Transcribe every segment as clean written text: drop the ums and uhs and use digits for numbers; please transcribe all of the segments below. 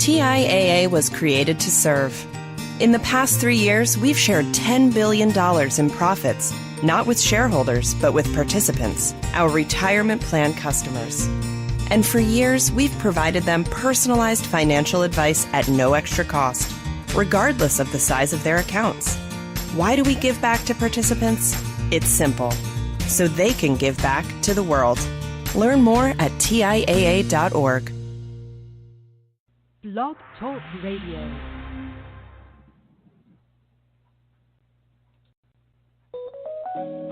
TIAA was created to serve. In the past 3 years, we've shared $10 billion in profits, not with shareholders, but with participants, our retirement plan customers. And for years, we've provided them personalized financial advice at no extra cost, regardless of the size of their accounts. Why do we give back to participants? It's simple, so they can give back to the world. Learn more at TIAA.org. Blog Talk Radio.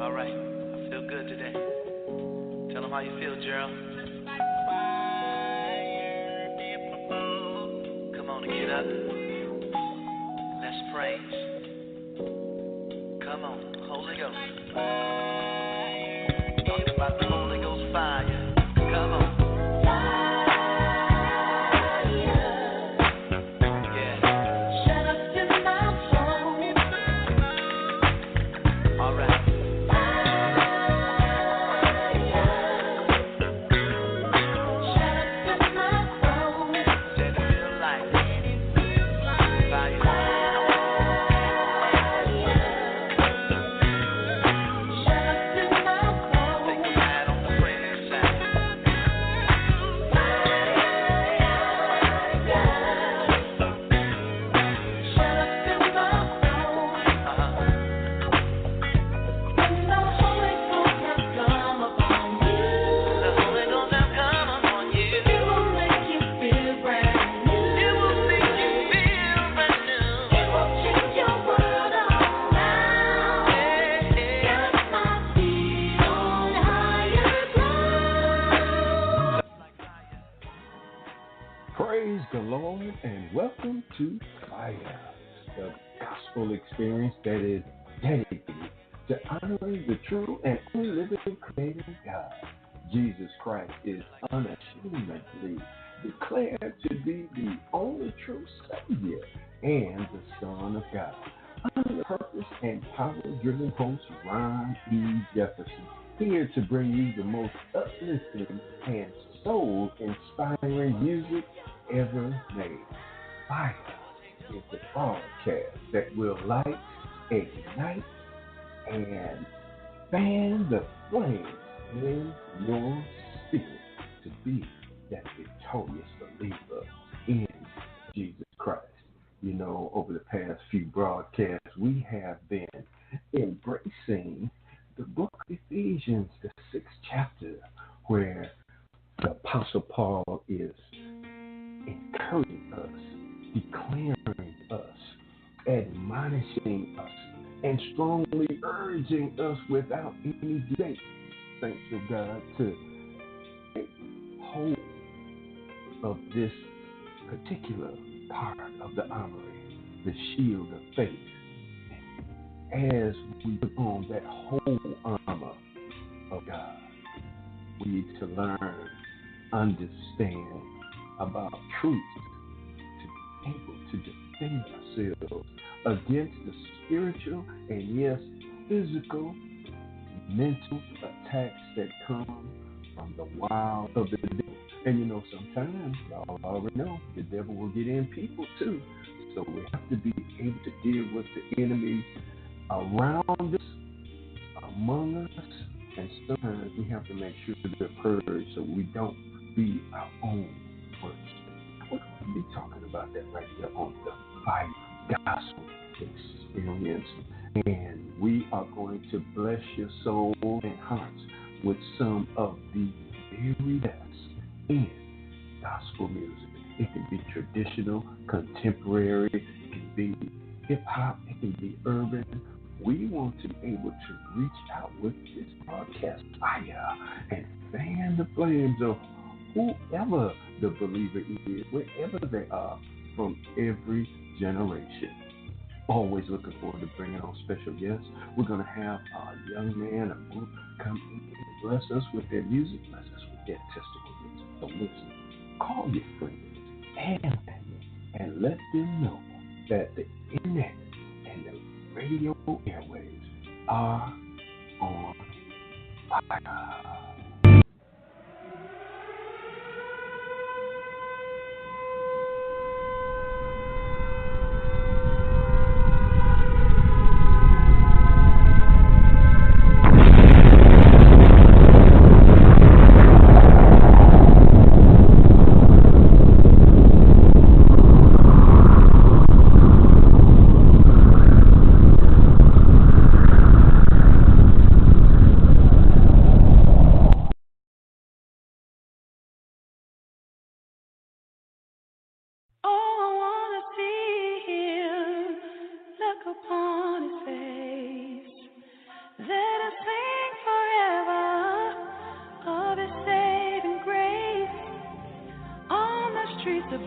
All right, I feel good today. Tell them how you feel, Gerald. Come on and get up. Let's praise. Come on, Holy Ghost. Talking about the Holy Ghost fire. Come on. Praise the Lord and welcome to Fire, the gospel experience that is dedicated to honoring the true and only living creator God. Jesus Christ is unashamedly declared to be the only true Savior and the Son of God. I'm the purpose and power-driven host, Ron-e-Jefferson, here to bring you the most uplifting and soul-inspiring music ever made. Fire is the broadcast that will light, ignite, and fan the flames in your spirit to be that victorious believer in Jesus Christ. You know, over the past few broadcasts, we have been embracing the book of Ephesians, the 6th chapter, where the Apostle Paul is encouraging us, declaring us, admonishing us, and strongly urging us without any delay, thanks to God, to take hold of this particular part of the armory, the shield of faith. As we put on that whole armor of God, we need to learn, understand about truth, to be able to defend ourselves against the spiritual and, yes, physical, mental attacks that come from the wiles of the devil. And you know, sometimes, y'all already know, the devil will get in people too. So we have to be able to deal with the enemy around us, among us, and sometimes we have to make sure they're purged so we don't be our own worst. We're going to be talking about that right here on the Fire Gospel Experience. And we are going to bless your soul and hearts with some of the very best in gospel music. It can be traditional, contemporary, it can be hip-hop, it can be urban. We want to be able to reach out with this broadcast fire and fan the flames of whoever the believer is, wherever they are, from every generation. Always looking forward to bringing on special guests. We're going to have a young man, a group come in and bless us with their music, bless us with their testimonies. So listen, call your friends and family and let them know that the internet and the radio airwaves are on fire.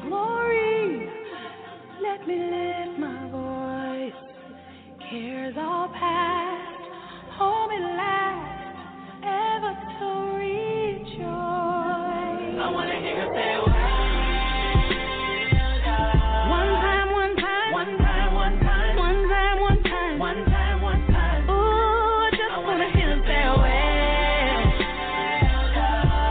glory. Let me lift my voice. Cares all past, hold me last, ever to rejoice. I want to hear you say One time, one time. one time, one time. One time, one time. One time, one time. Ooh, I just want to hear you say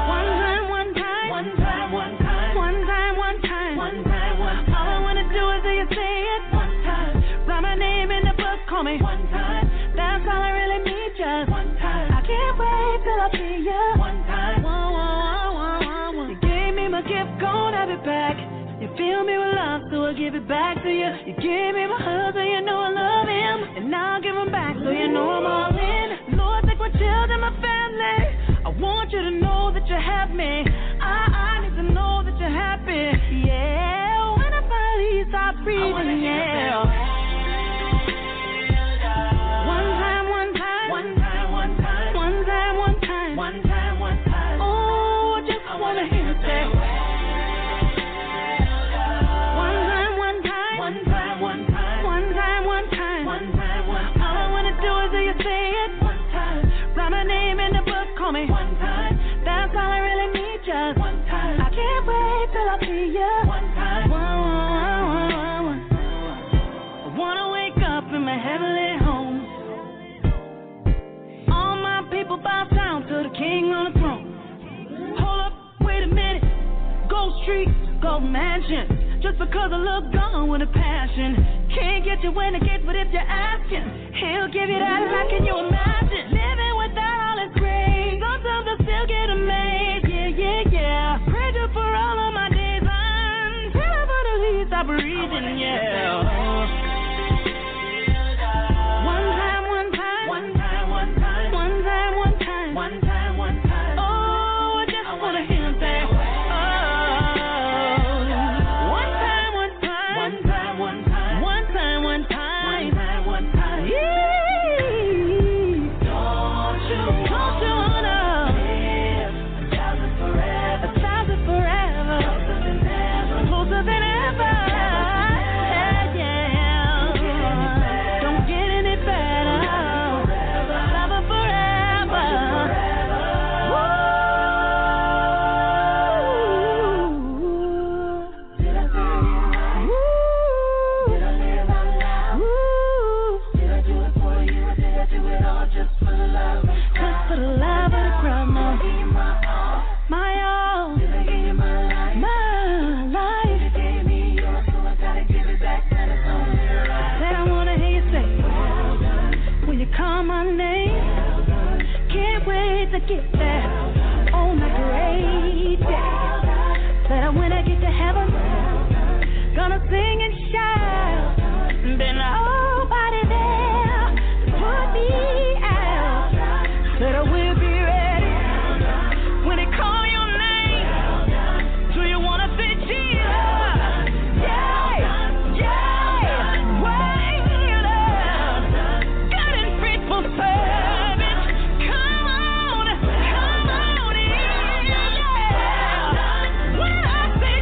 One time, one time. One time, one time. One time, one time. One time, one time. All I want to do is hear you say it. One time. Write my name in the book, call me. One time. That's all I really need, just One time. I can't wait till I see you. One time. Whoa, whoa, whoa, whoa, whoa. You gave me my gift, gonna have it back. You fill me with love, so I give it back to you. You gave me my husband, you know I love him. And now I give him back, so you know I'm all in. Lord, take my children, my family. I want you to know that you have me. I need to know that you're happy. Yeah, when I finally stop breathing, yeah. One time, one time. One time, one time. One time, one time. One time, one time. Oh, I just wanna hear you say One time, one time. One time, one time. One time, one time. One time, one time. All I wanna do is hear you say it. One time. Write my name in the book, call me. One time. That's all I really need, just One time. I can't wait till I see you. One time. I wanna wake up in my heavenly home. All my people bow down to the King on the throne. Hold up, wait a minute. Gold Street, Gold Mansion. Just because I look gone with a passion. Can't get you when I get, but if you're asking, he'll give you that. How can you imagine living without all his grace? Sometimes I still get amazed. Yeah, yeah, yeah. Praise you for all of my days until I finally stop breathing. Yeah. One time, one time. One time, one time. One time, one time. One time, one time. Oh, I just wanna hear him say, oh. One time, one time. One time, one time. One time, one time. One time, one time. Yeah. Don't you wanna live 1,000 forever? 1,000 forever. Closer than ever. Closer than ever. Yeah, yeah. Don't get any better. Forever, forever. Did I say it right? Did I live out loud? Did I do it for you, or did I do it all just for the love of Just for the love of the crowd, no. Did I give you my all? My all. Did I give you my life? My life. You gave me yours, so I gotta give it back. That is only right. That I wanna hear you say Well done, when you call my name. well done, Can't wait to get there on that great day. That when I get to heaven, gonna sing and shout. Then nobody there to put me out. That I will be ready when they call your name. Do you wanna say Jesus? Yeah, yeah, well done, good and faithful servant. Come on in, yeah. When I say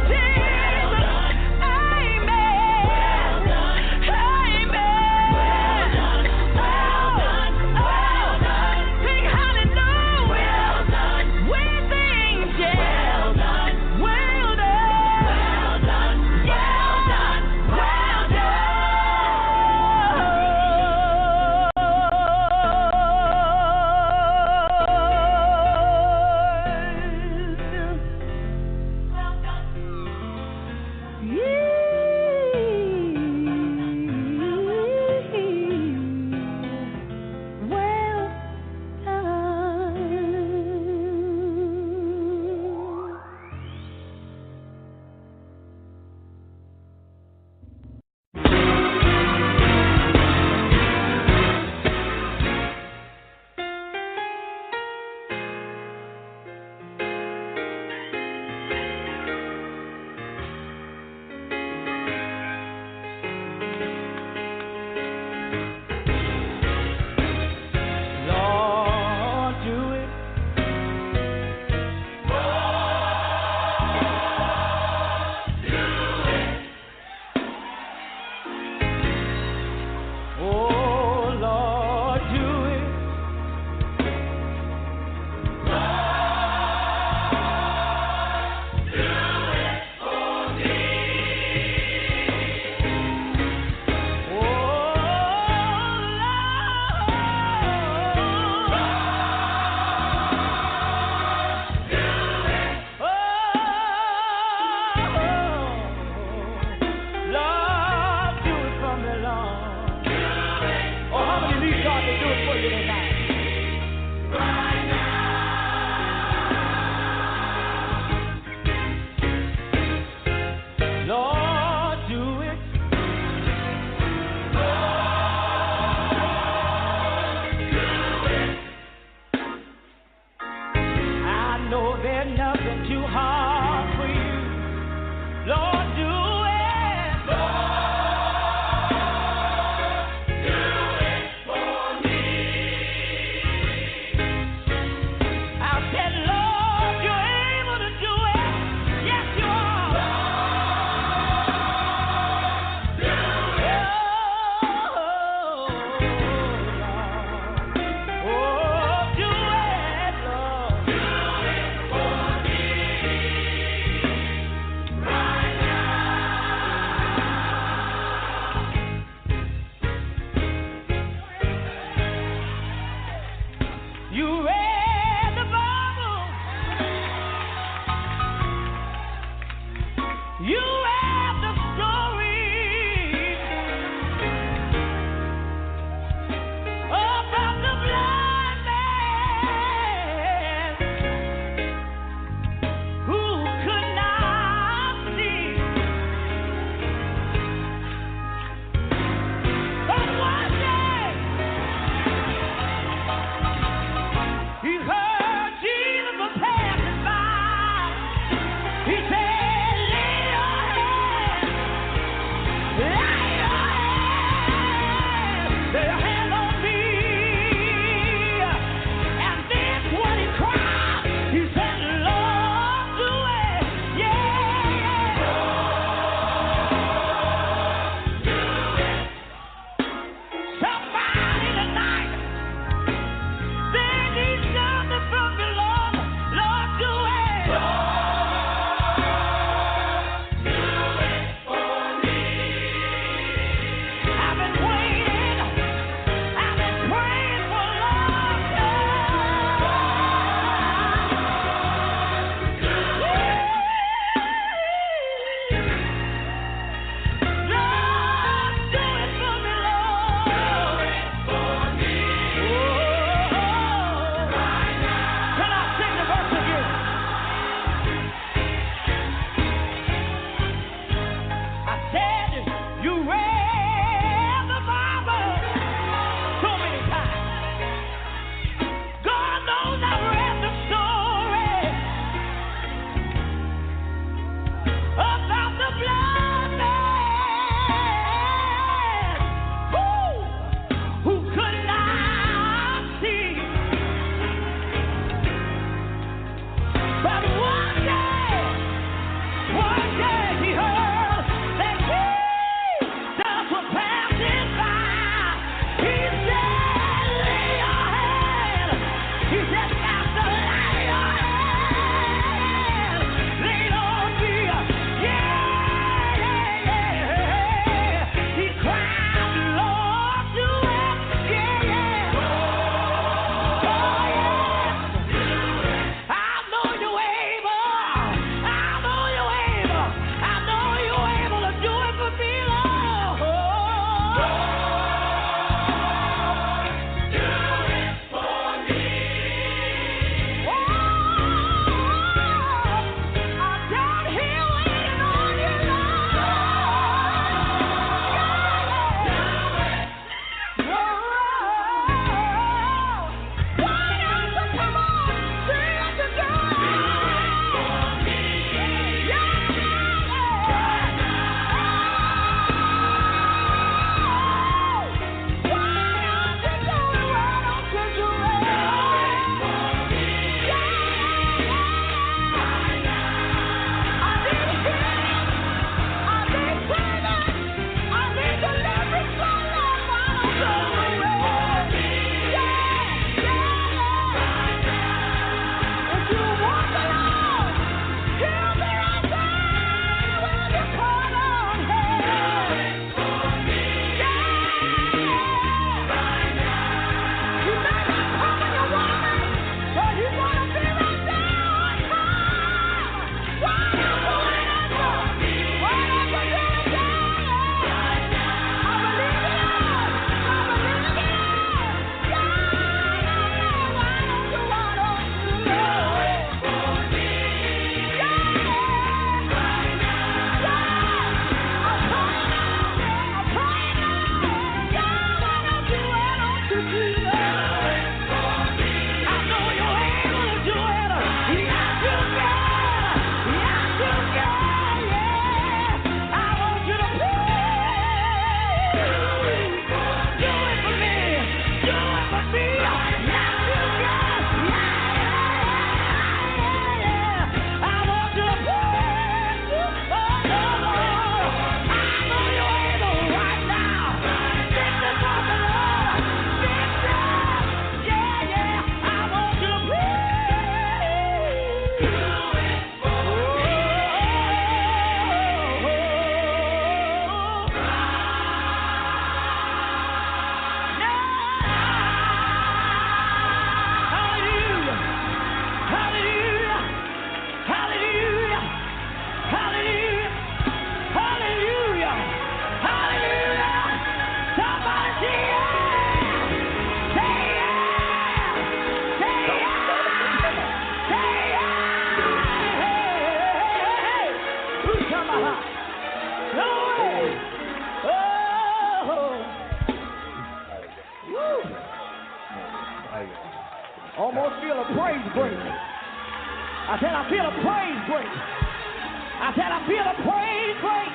I said, I feel a praise break. I said, I feel a praise break.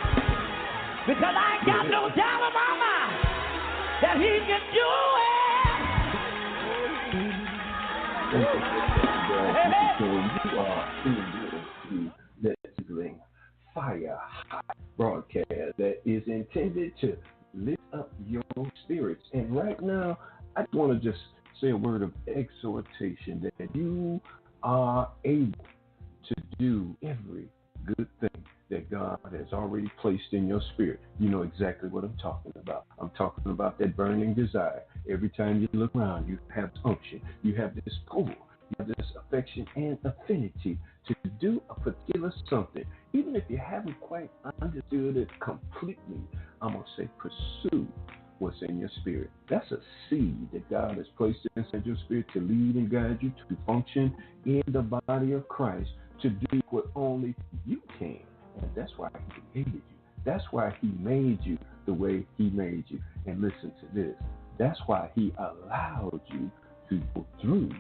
Because I ain't got no doubt in my mind that he can do it. So you are tuned into the Sizzling Fire Hot broadcast that is intended to lift up your spirits. And right now, I just want to just say a word of exhortation that you are able to do every good thing that God has already placed in your spirit. You know exactly what I'm talking about. I'm talking about that burning desire. Every time you look around, you have unction. You have this pull. You have this affection and affinity to do a particular something. Even if you haven't quite understood it completely, I'm going to say pursue what's in your spirit. That's a seed that God has placed inside your spirit to lead and guide you to function in the body of Christ, to do what only you can. And that's why he created you. That's why he made you the way he made you. And listen to this. That's why he allowed you to go through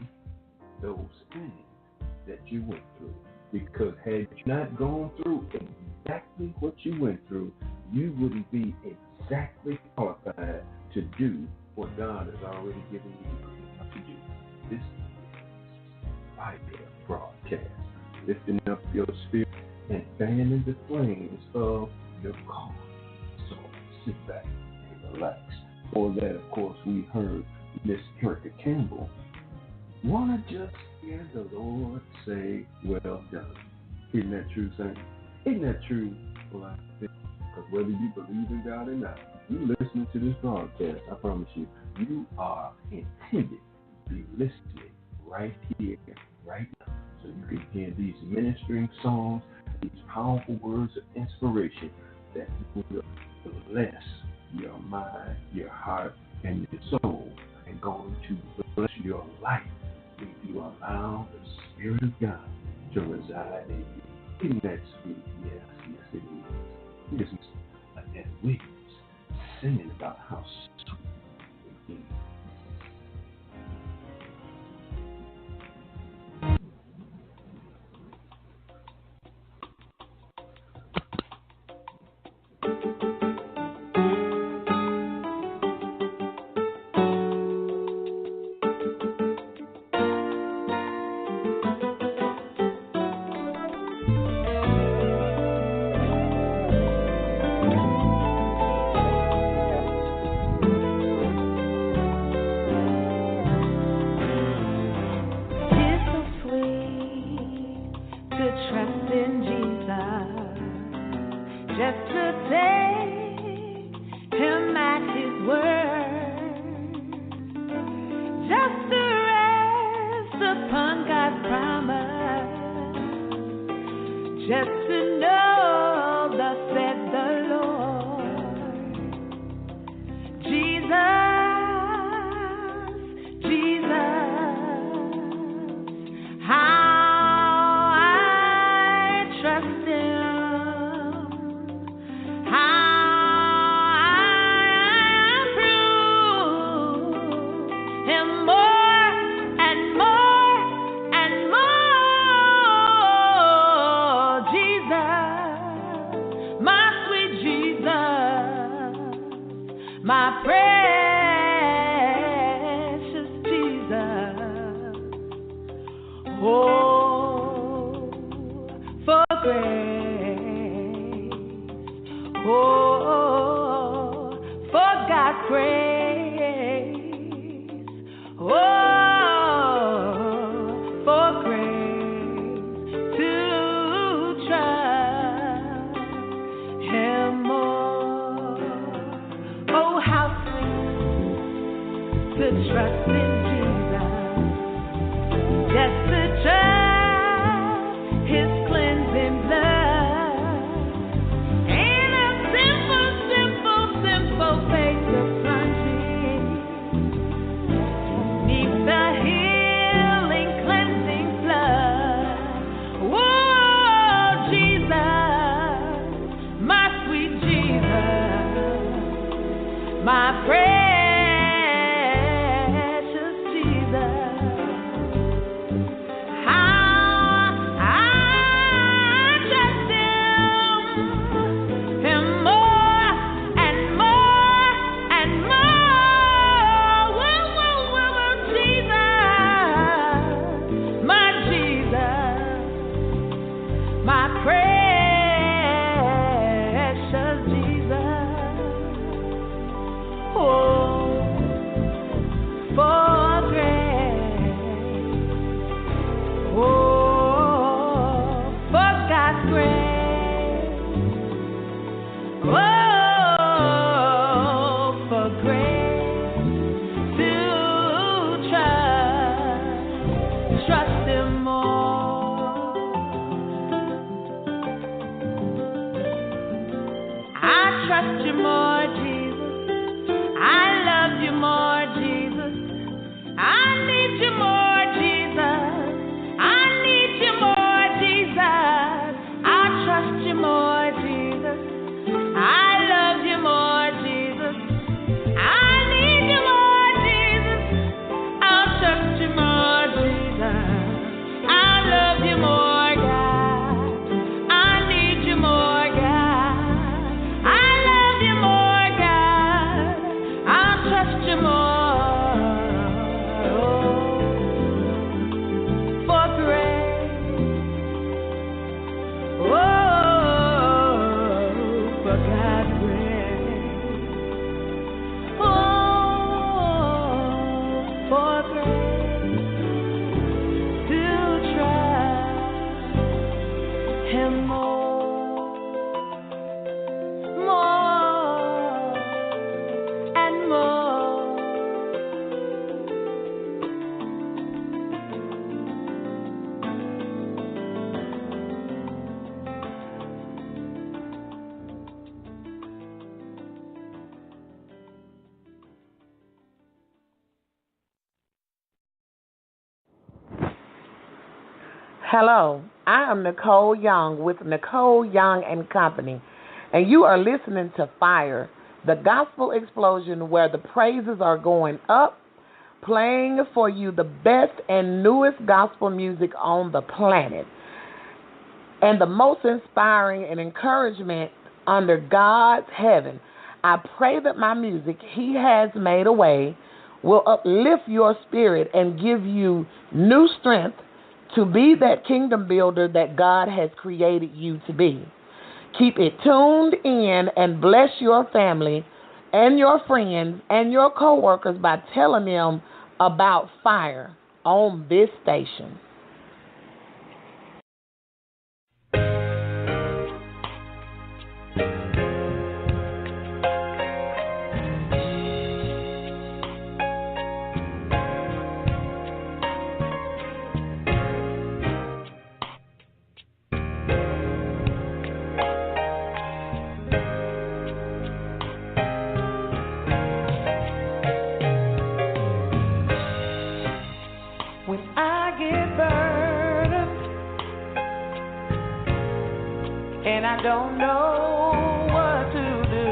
those things that you went through. Because had you not gone through exactly what you went through, you wouldn't be exactly qualified to do what God has already given you to do. This is Fire Broadcast, lifting up your spirit and fanning the flames of your call. So sit back and relax. For that, of course, we heard Miss Erica Campbell. Wanna just hear the Lord say, well done. Isn't that true, Saint? Isn't that true? Well, because whether you believe in God or not, you listening to this broadcast, I promise you, you are intended to be listening right here, right now. So you can hear these ministering songs, these powerful words of inspiration that will bless your mind, your heart, and your soul, and going to bless your life if you allow the Spirit of God to reside in you. Isn't that sweet? Yes, it is. Here's Annette Williams singing about how sweet it is. I Hello, I am Nicole Young with Nicole Young and Company, and you are listening to Fire, the gospel explosion where the praises are going up, playing for you the best and newest gospel music on the planet, and the most inspiring and encouragement under God's heaven. I pray that my music, He Has Made a Way, will uplift your spirit and give you new strength to be that kingdom builder that God has created you to be. Keep it tuned in and bless your family and your friends and your coworkers by telling them about Fire on this station. And I don't know what to do.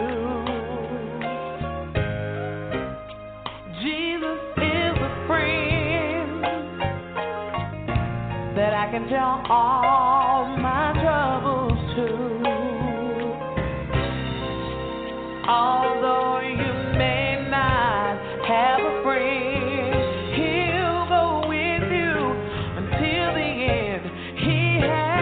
Jesus is a friend that I can tell all my troubles to. Although you may not have a friend, He'll go with you until the end. He has.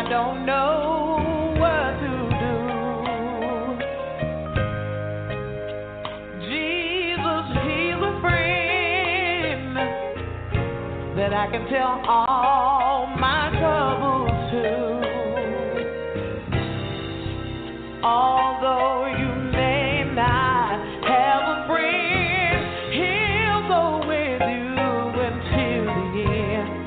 Don't know what to do. Jesus, He's a friend that I can tell all my troubles to. Although you may not have a friend, He'll go with you until the end.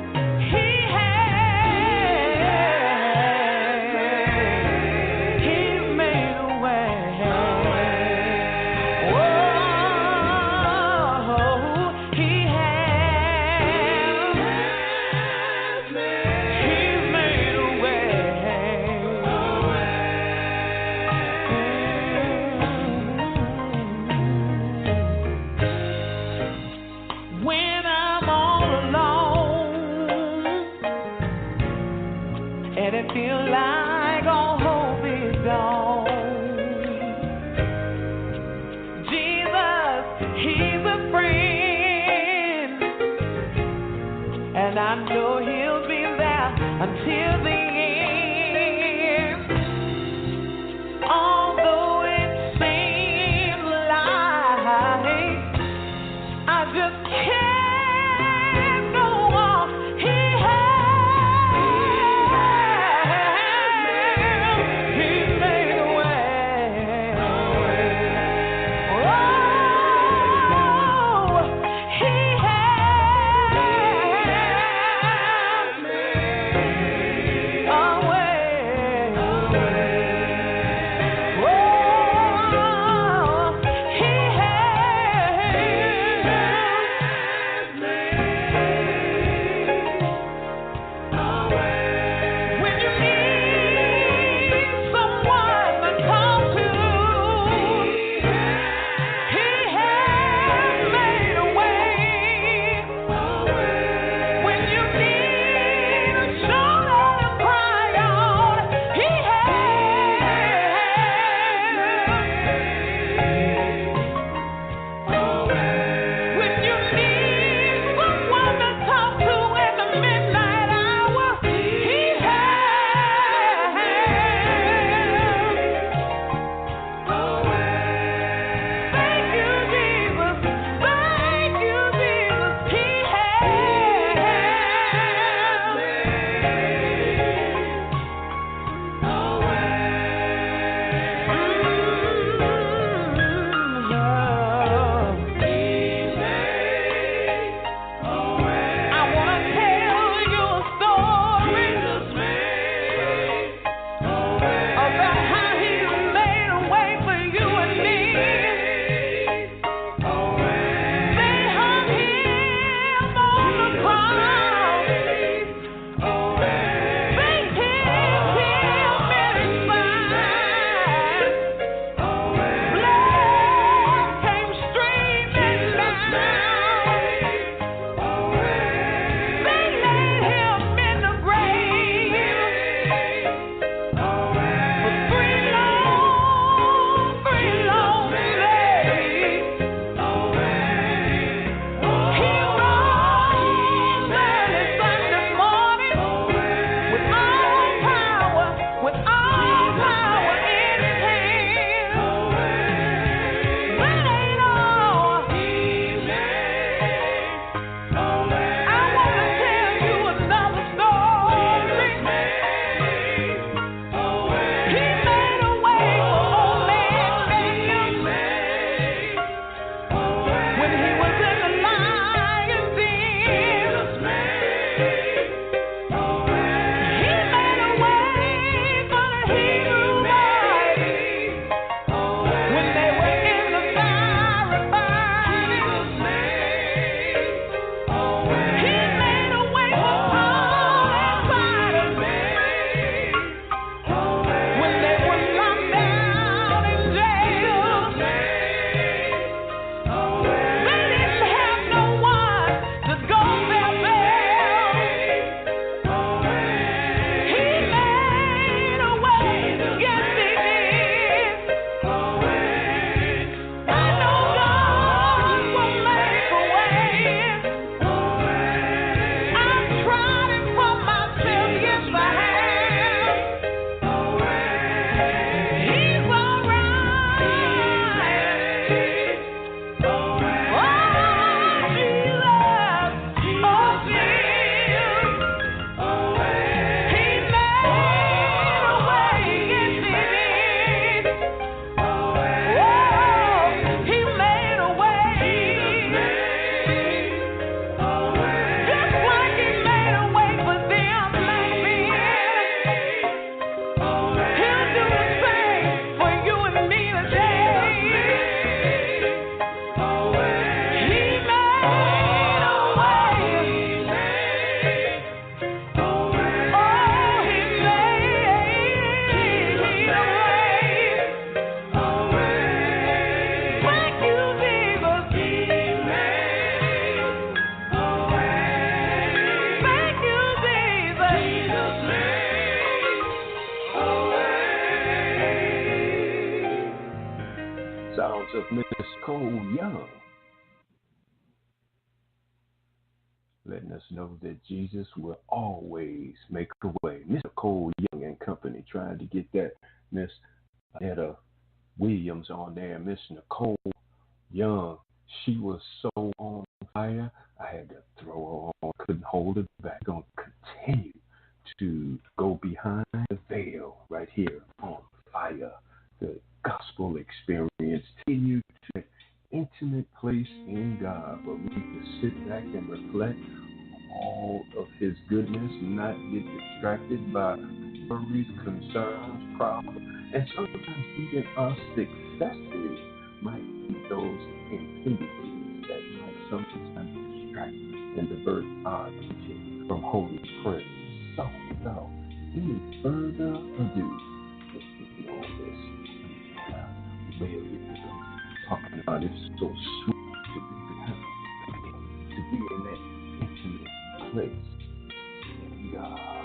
sounds of Miss Cole Young, letting us know that Jesus will always make a way. Mr. Cole Young and Company trying to get that Miss Etta Williams on there. Miss Nicole Young, she was so on fire, I had to throw her on, couldn't hold it back. Gonna continue to go behind the veil right here on Fire, the gospel experience, taking you to an intimate place in God where we can sit back and reflect on all of His goodness, not get distracted by worries, concerns, problems, and sometimes even our successes might be those impediments that might sometimes distract and divert our attention from holy prayer. So, without any further ado, let's get on this. Really, talking about it's so sweet to be behind, to be in that intimate place in God.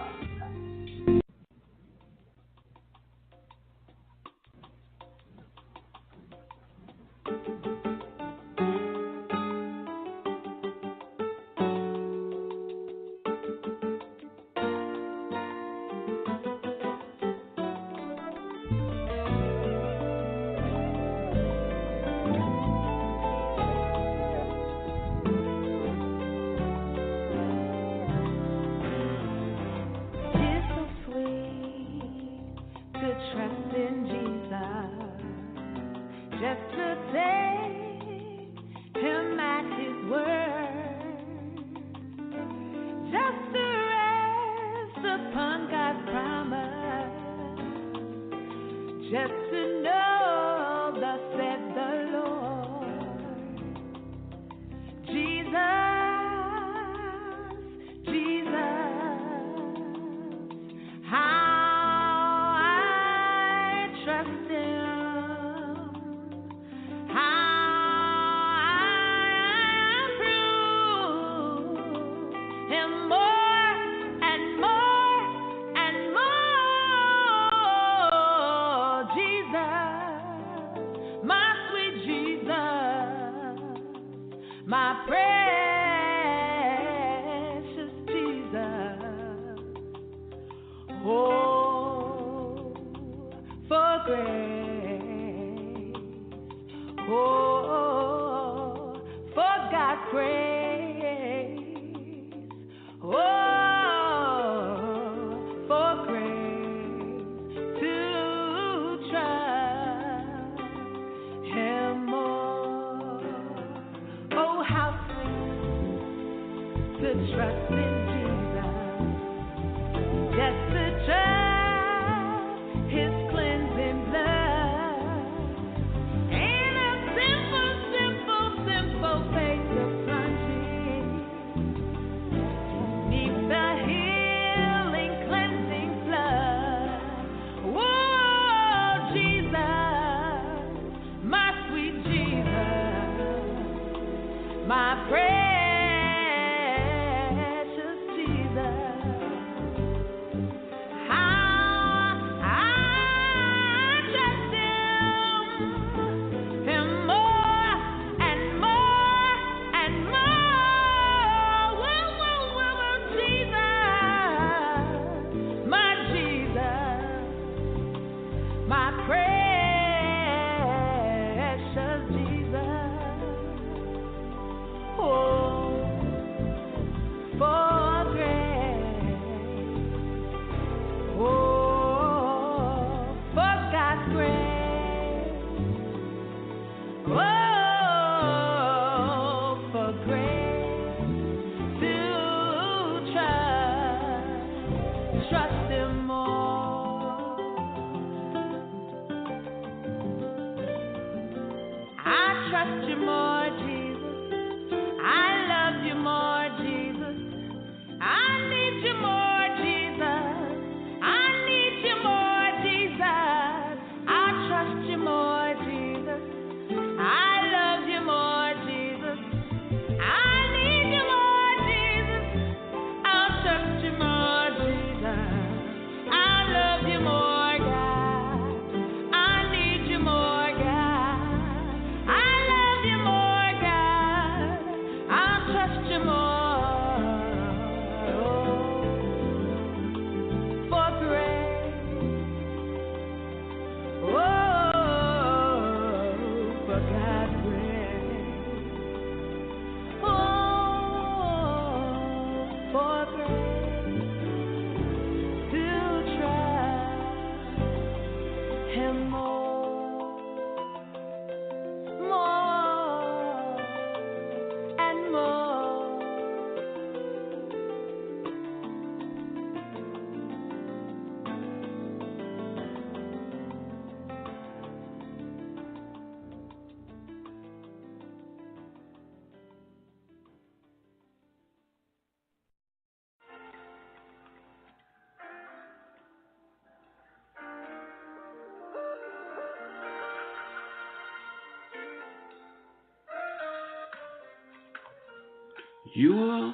You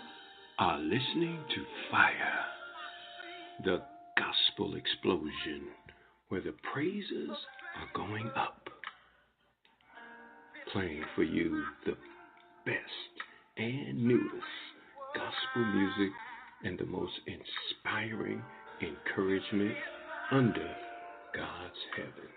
are listening to Fire, the gospel explosion, where the praises are going up. Playing for you the best and newest gospel music and the most inspiring encouragement under God's heaven.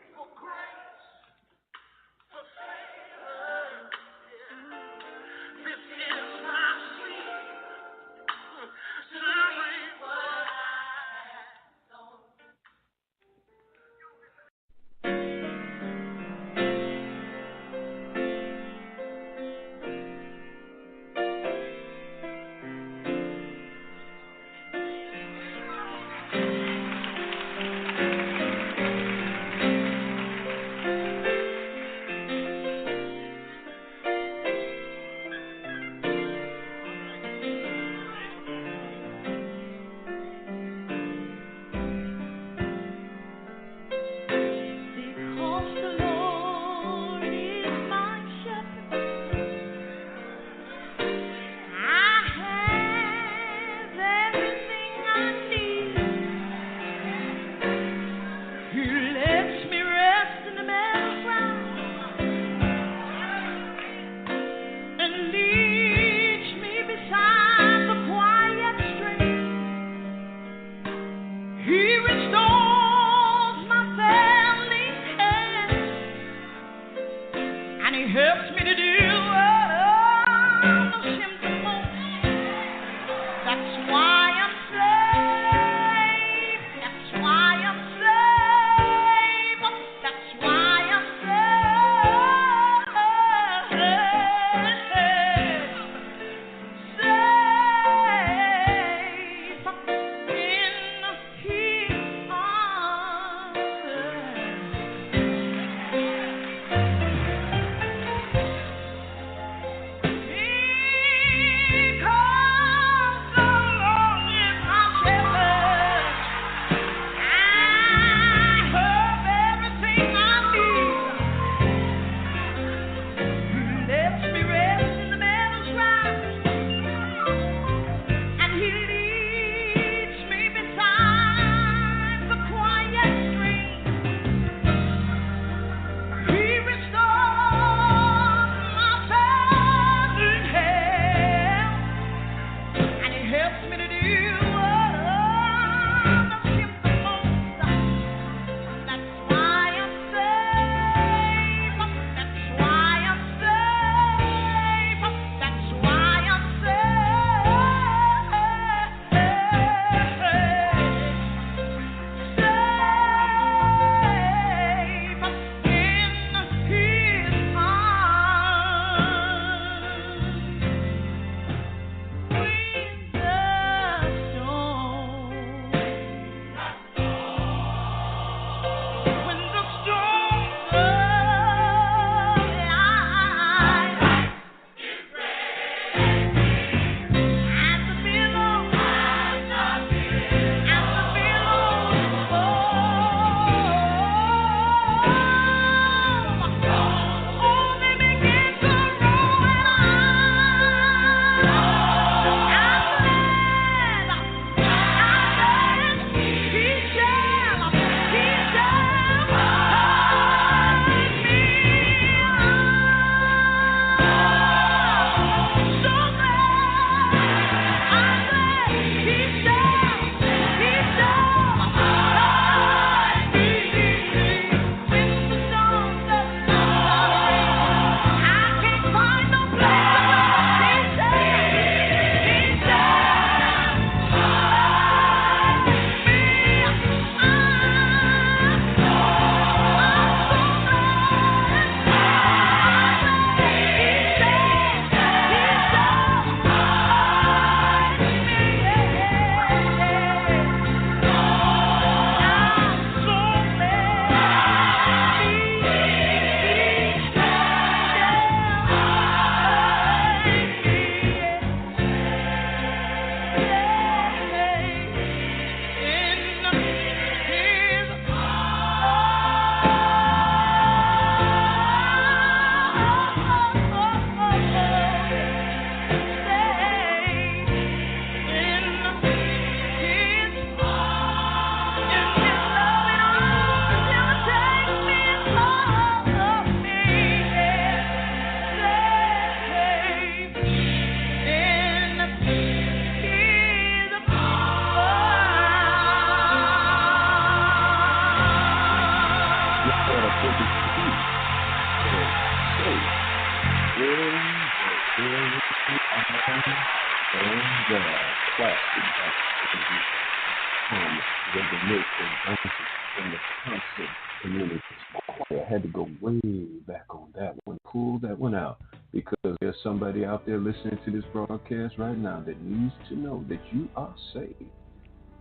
I had to go way back on that one, pull that one out, because there's somebody out there listening to this broadcast right now that needs to know that you are saved.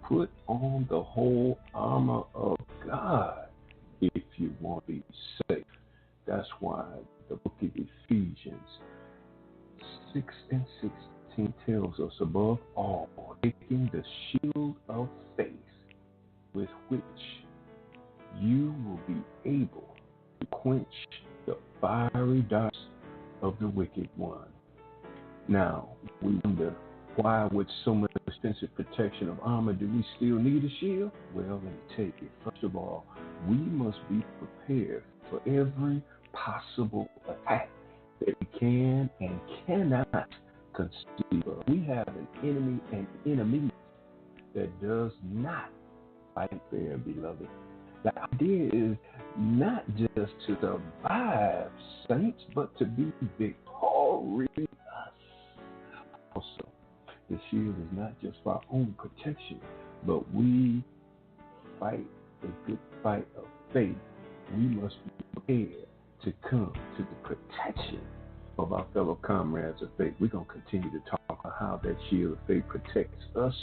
Put on the whole armor of God if you want to be safe. That's why the book of Ephesians 6 and 16 tells us, above all, taking the shield of faith, with which you will be able to quench the fiery darts of the wicked one. Now, we wonder, why with so much extensive protection of armor do we still need a shield? Well, let me tell you. First of all, we must be prepared for every possible attack that we can and cannot conceive of. We have an enemy and enemies that does not fight fair, beloved. The idea is not just to survive, saints, but to be victorious. Also, the shield is not just for our own protection, but we fight the good fight of faith. We must be prepared to come to the protection of our fellow comrades of faith. We're going to continue to talk about how that shield of faith protects us,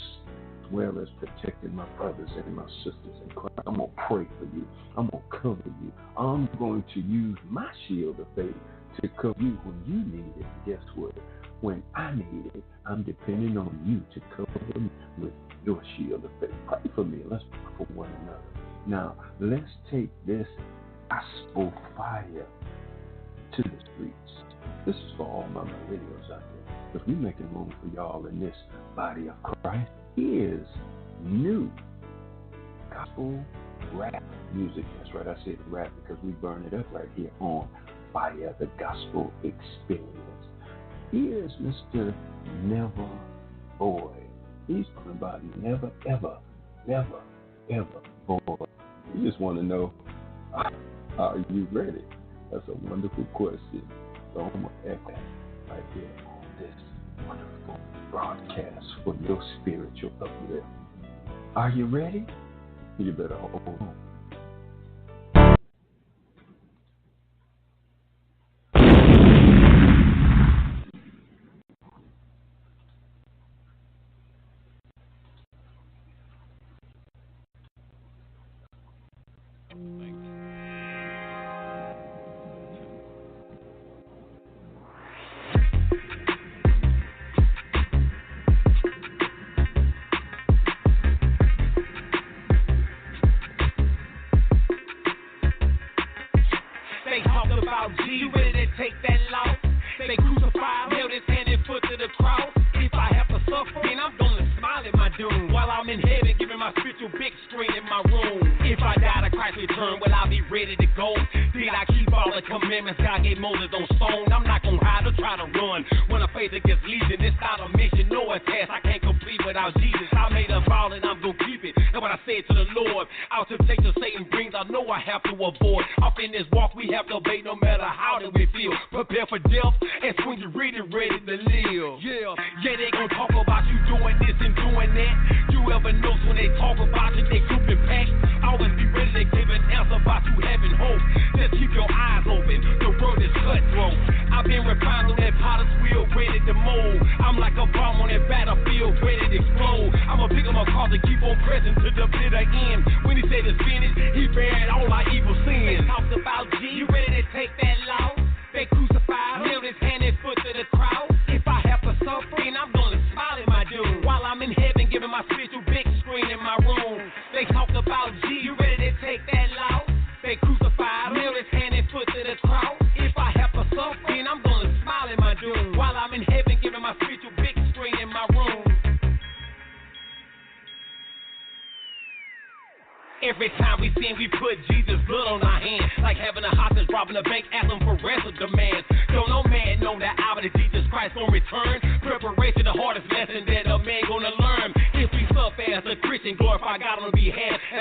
as well as protecting my brothers and my sisters in Christ. I'm going to pray for you. I'm going to cover you. I'm going to use my shield of faith to cover you when you need it. Guess what? When I need it, I'm depending on you to cover me with your shield of faith. Pray for me. Let's pray for one another. Now, let's take this gospel fire to the streets. This is for all my millennials out there, because we're making room for y'all in this body of Christ. Here's new gospel rap music. That's right, I said rap because we burn it up right here on Fire, the Gospel Experience. Here's Mr. Never Boy. He's talking about never, ever, never, ever boy. We just want to know, are you ready? That's a wonderful question. So I'm going to echo right there on this wonderful broadcast for your spiritual uplift. Are you ready? You better hold on.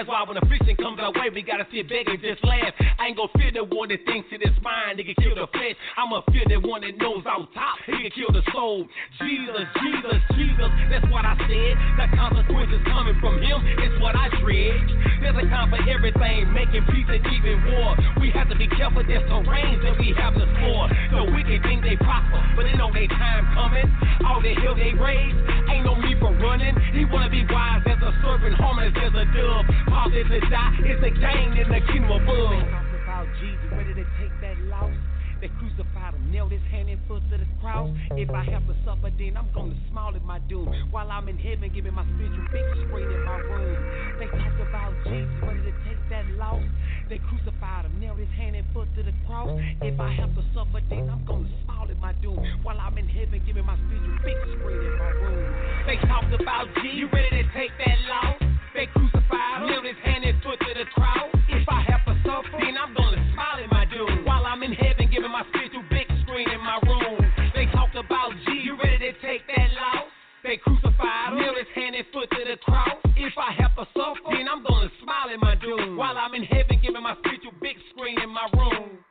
That's why when affliction comes our way, we gotta sit back and just laugh. I ain't gon' fear the one that thinks it is mine, they can kill the flesh. I'ma fear the one that knows out top, he can kill the soul. Jesus, Jesus, Jesus, that's what I said. The consequences coming from him, it's what I dread. There's a time for everything, making peace and even war. We have to be careful, there's some range that we have to score. The wicked think they prosper, but they know they time coming. All the hell they raise, ain't no need for running. He wanna be wise as a serpent, harmless as a dove. Cause it to die, it's a gain in the kingdom above. They talk about Jesus, ready to take that loss. They crucified him, nailed his hand and foot to the cross. If I have to suffer, then I'm gonna smile at my doom. While I'm in heaven, giving my spiritual victory straight in my room. They talk about Jesus, ready to take that loss. They crucified him, nailed his hand and foot to the cross. If I have to suffer, then I'm gonna smile at my doom. While I'm in heaven, giving my spiritual victory straight in my room. They talked about Jesus, you ready to take that loss? They crucified him, nailed his hand and foot to the cross. If I have to suffer, then I'm gonna smile at my doom. While I'm in heaven, giving my spiritual big screen in my room. They talked about Jesus, you ready to take that loss? They crucified him, nailed his hand and foot to the cross. If I have to suffer, then I'm gonna smile at my doom. While I'm in heaven, giving my spiritual big screen in my room.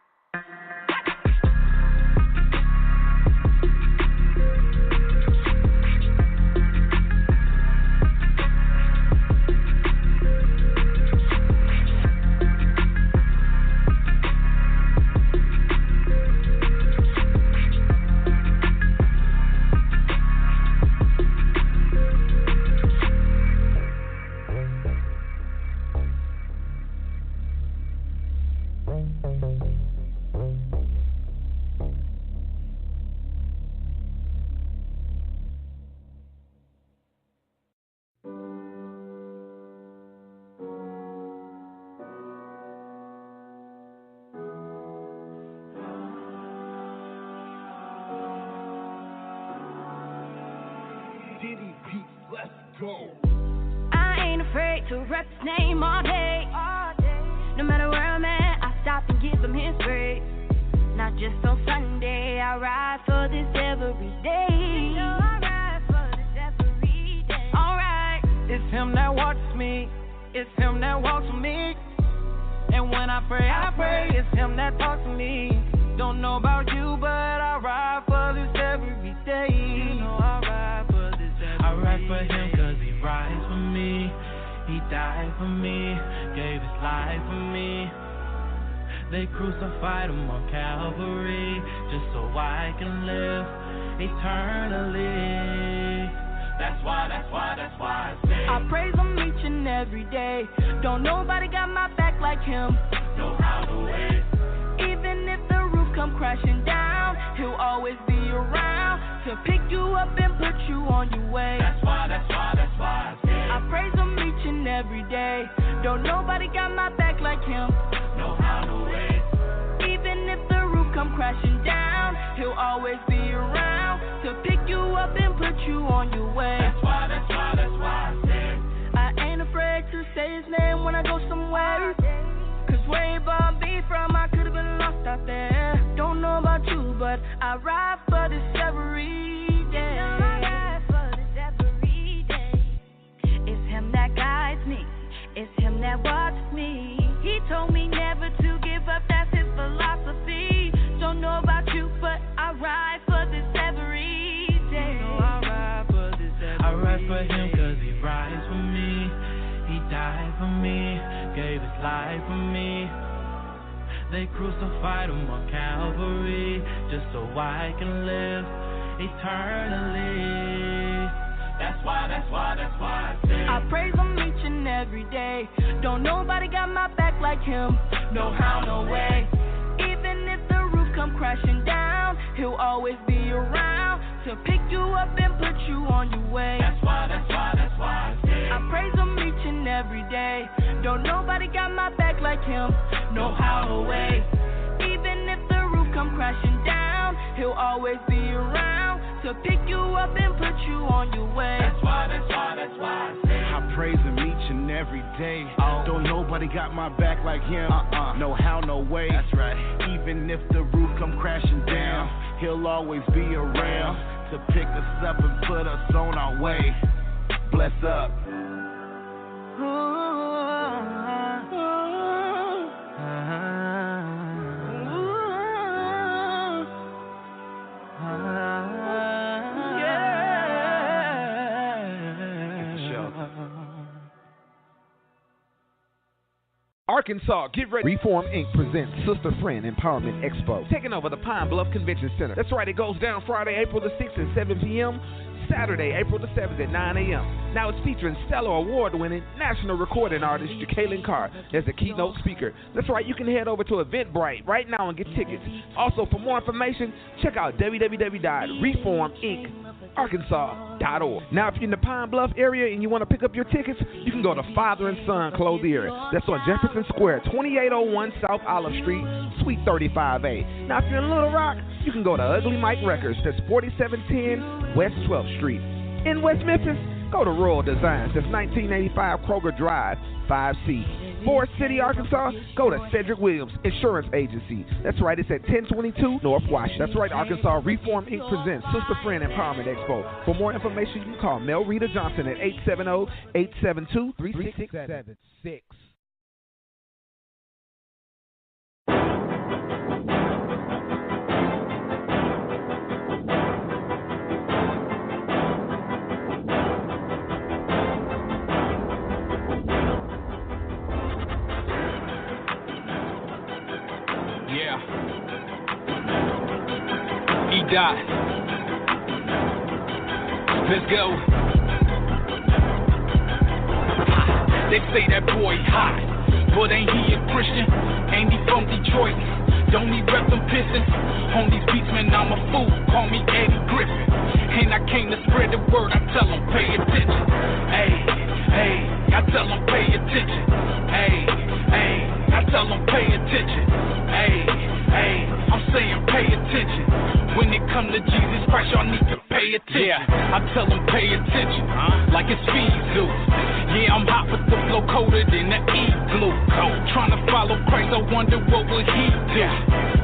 I ain't afraid to rep his name all day. No matter where I'm at, I stop and give him his praise. Not just on Sunday, I ride for this every day. I ride for this every day. Alright, it's him that walks me, it's him that walks with me. And when I pray, it's him that talks to me. Don't know about you, but I ride for this every day. You know I ride for this every day. I ride for him cause he rides for me. He died for me, gave his life for me. They crucified him on Calvary just so I can live eternally. That's why I say I praise him each and every day. Don't nobody got my back like him. Know how to wait. Even if the roof come crashing down, he'll always be around to pick you up and put you on your way. That's why I say I praise him each and every day. Don't nobody got my back like him. Know how to wait. Even if the roof come crashing down, he'll always be around to pick you up and put you on your way. That's why I say I ain't afraid to say his name when I go somewhere. Cause where he brought me from, I could've been lost out there. Don't know about you, but I ride for this every day. It's him that guides me, it's him that watches me. He told me never to give up, that's his philosophy. Don't know about you, but I ride for this every day. You know I ride for this every day. I ride for him cause he rides for me. He died for me, gave his life for me. They crucified him on Calvary just so I can live eternally. That's why I say I praise him each and every day. Don't nobody got my back like him. No how, no way. Even if the roof come crashing down, he'll always be around to pick you up and put you on your way. That's why I say I praise him each and every day. Don't nobody got my back like him. No how, no way. Even if the roof come crashing down, he'll always be around to pick you up and put you on your way. That's why I say I praise him each and every day. Don't nobody got my back like him. No how, no way. That's right. Even if the roof come crashing down, he'll always be around to pick us up and put us on our way. Bless up. Ooh. Arkansas, get ready. Reform Inc. presents Sister Friend Empowerment Expo, taking over the Pine Bluff Convention Center. That's right, it goes down Friday, April the 6th at 7 p.m., Saturday, April the 7th at 9 a.m. Now it's featuring stellar award-winning national recording artist Jacqueline Carr as the keynote speaker. That's right, you can head over to Eventbrite right now and get tickets. Also, for more information, check out www.reformincarkansas.org. Now, if you're in the Pine Bluff area and you want to pick up your tickets, you can go to Father and Son Clothier. That's on Jefferson Square, 2801 South Olive Street, Suite 35A. Now, if you're in Little Rock, you can go to Ugly Mike Records. That's 4710 West 12th Street. In West Memphis, go to Rural Designs. That's 1985 Kroger Drive, 5C. Forest City, Arkansas, go to Cedric Williams Insurance Agency. That's right, it's at 1022 North Washington. That's right, Arkansas Reform Inc. presents Sister Friend Empowerment Expo. For more information, you can call Mel Rita Johnson at 870-872-3676. Dot. Let's go. They say that boy hot, but ain't he a Christian? Ain't he from Detroit? Don't he rep them Pistons? On these beats, man, I'm a fool. Call me Eddie Griffin. And I came to spread the word. I tell them pay attention. Hey, hey, I tell them pay attention. Hey, hey, I tell them pay attention. Hey, hey, I'm saying pay attention. When it come to Jesus Christ, y'all need to pay attention. Yeah, I tell them pay attention, like it's fees. Yeah, I'm hot with the flow colder than the igloo. Trying to follow Christ, I wonder what would he do.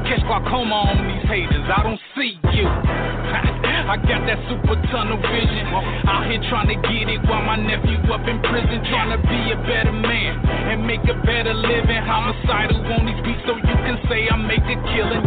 Catch glaucoma on these haters, I don't see you. I got that super tunnel vision. Out here trying to get it while my nephew up in prison. Trying to be a better man and make a better living. Homicidal on these beats so you can say I make a killing.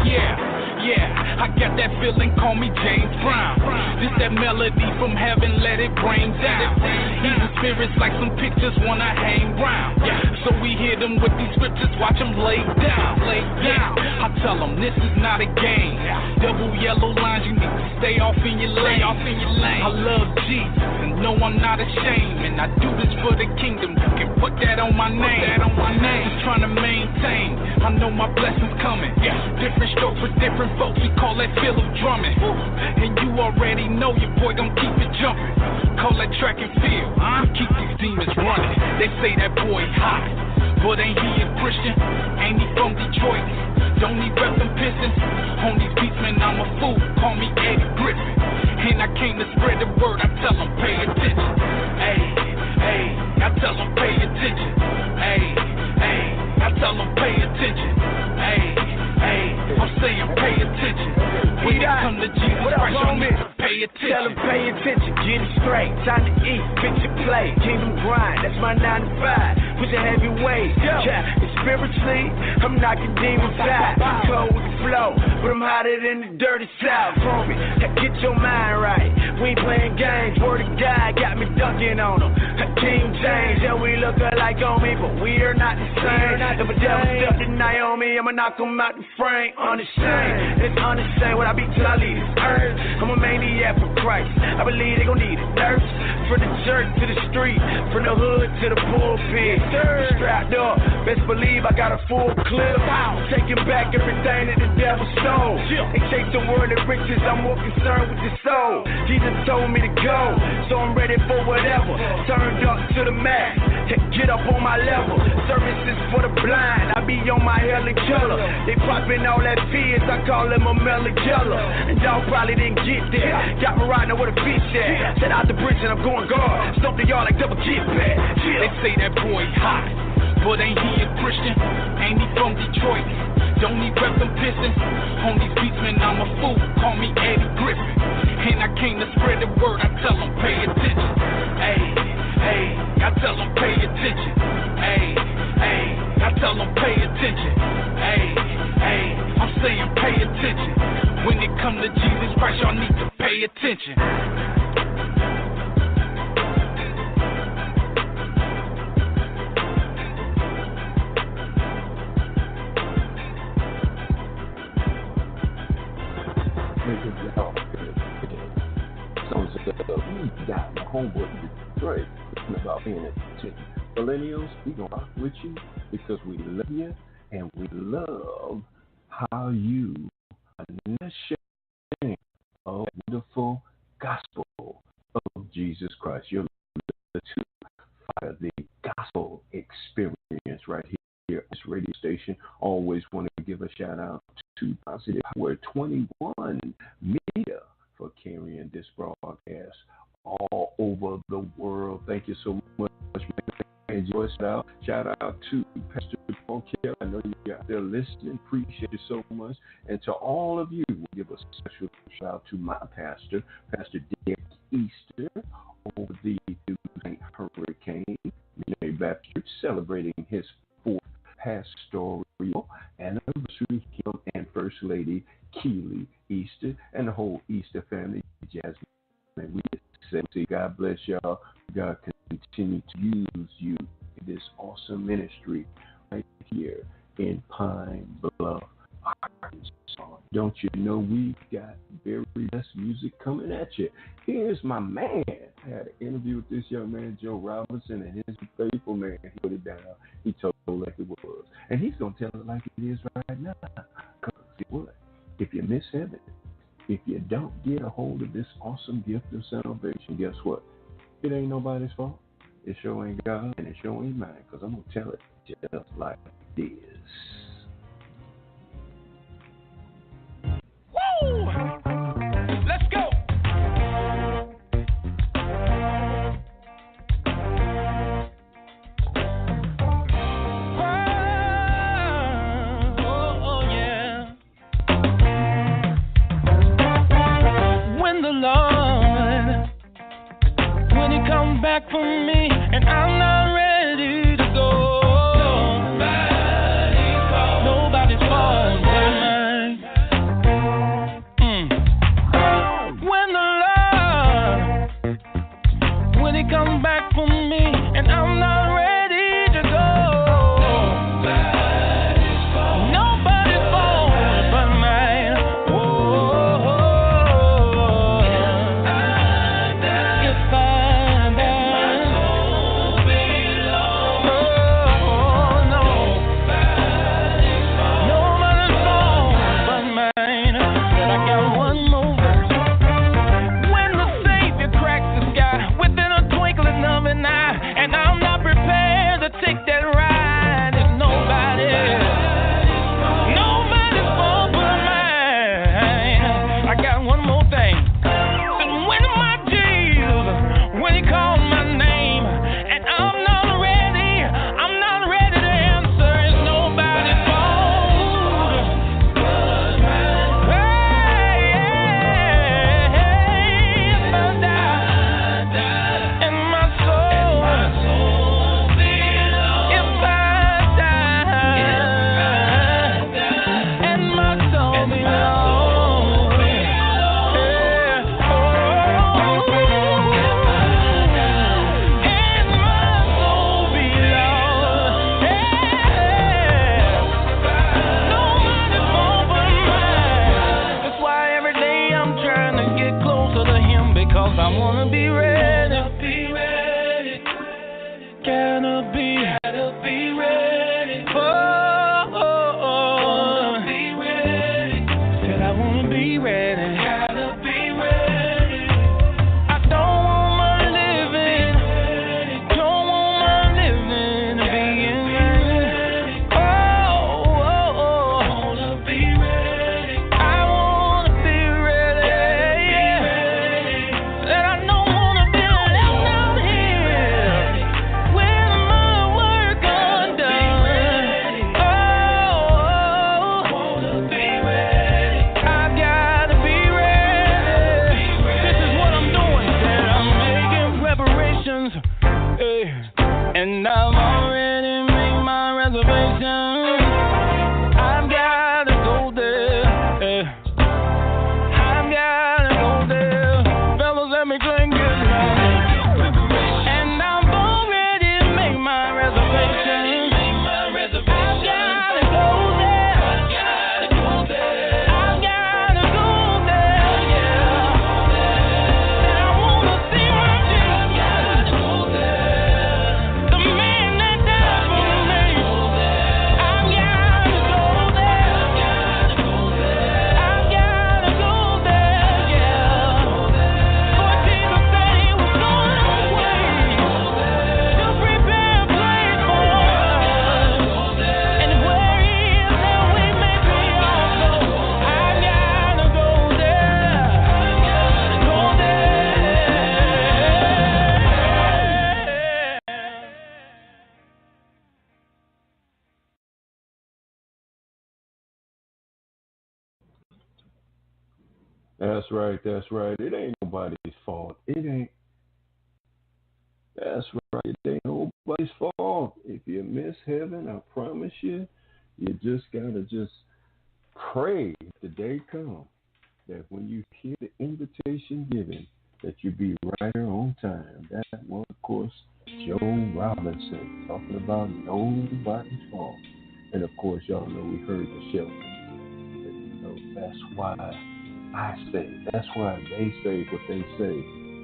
Yeah, I got that feeling, call me James Brown. This that melody from heaven, let it rain down. Even spirits like some pictures wanna hang round. Yeah, so we hit them with these scriptures, watch them lay down. I tell them this is not a game. Double yellow lines, you need to stay off in your lane. I love Jesus and know I'm not ashamed. And I do this for the kingdom, you can put that on my name. Just trying to maintain, I know my blessings coming. Different stroke for different folks, we call that field of drumming. And you already know your boy gon' keep it jumping. Call that track and field, keep these demons running. They say that boy hot, but ain't he a Christian? Ain't he from Detroit? Don't he rep them Pistons? On these beats, man, I'm a fool. Call me Eddie Griffin. And I came to spread the word, I tell them pay attention. Hey, hey, I tell them pay attention. Hey, hey, I tell them pay attention. Hey, hey, I'm saying pay attention. When it come to Jesus Christ, y'all need to pay attention. Tell them pay attention, get it straight. Time to eat, picture play. Kingdom grind, that's my 9 to 5. Put your heavy weight. Yeah, and spiritually, I'm knocking demons out. Cold with the flow, but I'm hotter than the dirty south. Homie, get your mind right. We ain't playing games. Word of God got me dunking on them. King James, yeah, we look alike on me, but we are not the same. If a devil stepped in Naomi, I'ma knock him out the frame. Unashamed, it's unashamed what I be till I leave this earth. I'm a maniac for Christ. I believe they gon' need a nurse. From the church to the street, from the hood to the pulpit. Strapped up, best believe I got a full clip. Taking back everything that the devil stole. They chase the world of riches, I'm more concerned with the soul. Jesus told me to go, so I'm ready for whatever. Turned up to the max, get up on my level. Services for the blind, I be on my Helen Keller. They popping all that fizz, I call them a Melon Keller. And y'all probably didn't get there. Got me riding with a fish there. Set out the bridge and I'm going guard. Stomp to y'all like double kid back. They say that boy hot, but ain't he a Christian? Ain't he from Detroit? Don't he rep them Pistons? On these beats, man, I'm a fool. Call me Eddie Griffin. And I came to spread the word, I tell them pay attention. Hey, hey, I tell them pay attention. Hey, hey, I tell them pay attention. Hey, hey, I'm saying pay attention. When it come to Jesus Christ, y'all need to pay attention. got my homework to do. Right. It's about paying attention. Millennials, we gonna rock with you because we love you and we love how you are sharing a wonderful gospel of Jesus Christ. You're listening to the gospel experience right here at this radio station. Always want to give a shout out to Positive Power 21 Media for carrying this broadcast all over the world. Thank you so much. Enjoy it out. Shout out to Pastor Paul Kelly. I know you're out there listening. Appreciate you so much. And to all of you, we'll give a special shout out to my pastor, Pastor Dick Easter, over the Hurricane Missionary Baptist Church, celebrating his 4th pastoral anniversary. Him and First Lady Keely Easter and the whole Easter family. Jasmine, we say God bless y'all. God continue to use you in this awesome ministry right here in Pine Bluff, Arkansas. Don't you know we got very best music coming at you? Here's my man. I had an interview with this young man, Joe Robinson, and his faithful man. He put it down. He told it like it was. And he's going to tell it like it is right now. Because what? If you miss heaven, if you don't get a hold of this awesome gift of salvation, guess what? It ain't nobody's fault. It sure ain't God, and it sure ain't mine, because I'm going to tell it just like this. Woo! Let's go! Oh, yeah. When the Lord, when He comes back for me, and I'm not ready to go. Nobody's fault but mine. When the Lord, when He comes back for me, and I'm not ready to go. Nobody's fault but mine. Whoa. If I die, oh no, nobody's fault but mine. But I got one more verse. When the Savior cracks the sky within a twinkling of an eye, and I'm not prepared to take that ride, it's nobody's fault but mine. I got one more thing. And when my Jesus, when He calls my name, and I'm not ready to answer, it's nobody's fault. Hey, if I die, and my soul, if I die, and my soul belongs, nobody's fault but mine. That's why every day I'm trying to get closer to Him, because I wanna be ready. Gotta be ready. Said I wanna be ready. Gotta be ready. I don't want my living to be in. Wanna be ready. I wanna be ready. Said I That's right. That's right. It ain't nobody's fault. It ain't. That's right. It ain't nobody's fault. If you miss heaven, I promise you, you just gotta just pray the day comes that when you hear the invitation given, that you be right there on time. That one, of course, Joe Robinson talking about nobody's fault. And of course, y'all know we heard the show. You know, that's why I say, that's why they say what they say,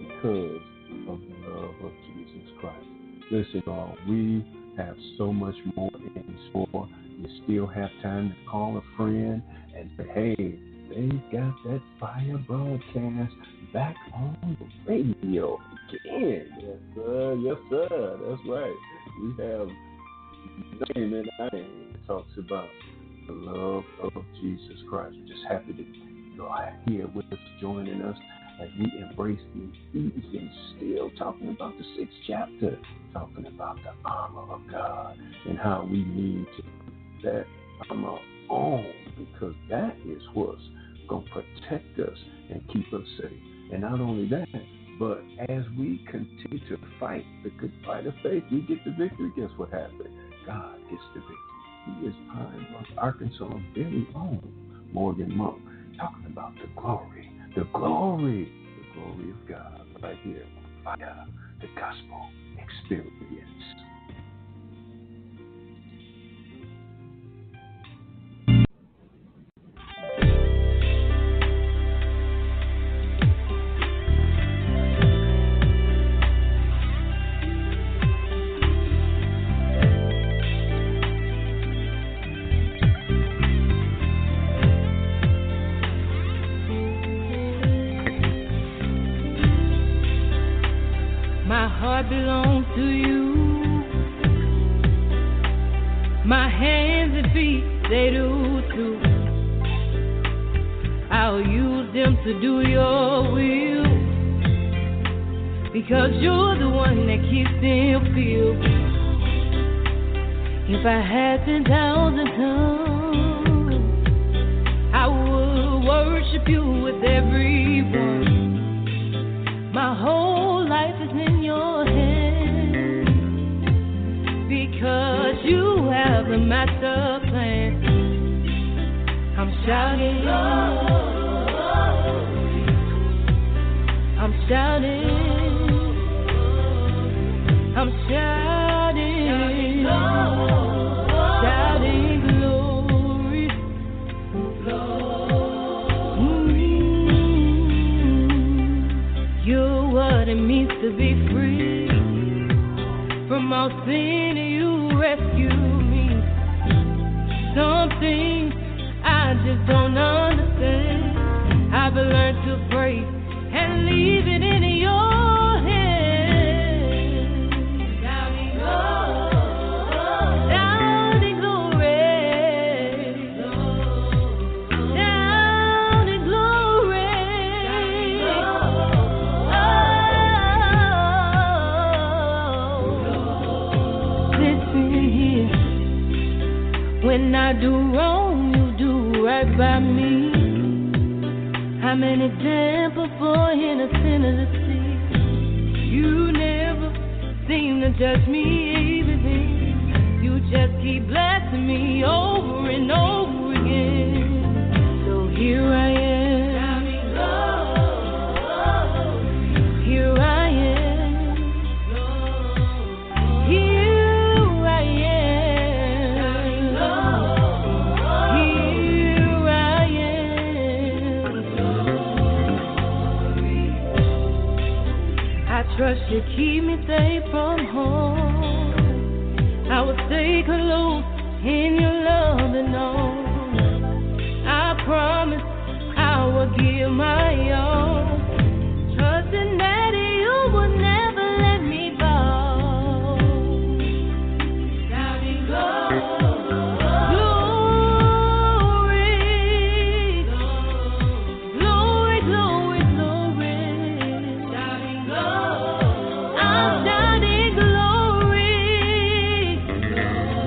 because of the love of Jesus Christ. Listen, y'all, we have so much more in store. You still have time to call a friend and say, hey, they got that fire broadcast back on the radio again. Yes, sir. Yes, sir. That's right. We have name in our name that talks about the love of Jesus Christ. We're just happy that you are here with us, joining us as we embrace the Ephesians, still talking about the 6th chapter, talking about the armor of God and how we need to put that armor on, because that is what's going to protect us and keep us safe. And not only that, but as we continue to fight the good fight of faith, we get the victory. Guess what happened? God gets the victory. He is Pine Bluff, Arkansas' very own Morgan Monk, talking about the glory of God right here via the gospel experience. Belong to you. My hands and feet, they do too. I'll use them to do your will, because you're the one that keeps them filled. If I had 10,000 tongues, I would worship you with every one. My whole life is in your hands, because you have a master plan. I'm shouting, I'm shouting, I'm shouting, shouting glory, glory. You're what it means to be free. From all sin, you rescue me. Some things I just don't understand. I've learned to pray and leave it in your hands. Shouting glory, shouting glory. Listen here, when I do wrong, you do right by me. I'm an example for innocent to see. You never seem to judge me evenly. You just keep blessing me over and over again. So here I am. Here I am. Here I am. Here I am. I trust you keep me safe from harm. I will stay close in your love and arms. I promise I will give my all, trusting that you will never let me fall. Shouting glory, glory, glory, glory. Shouting glory, I'm shouting glory, glory.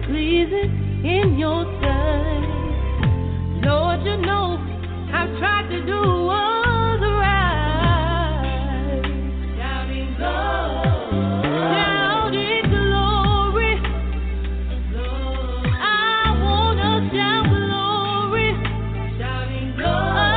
pleasing in your sight. Lord, you know I've tried to do what's right. Shouting glory. Shouting glory. I wanna shout glory. Shouting glory.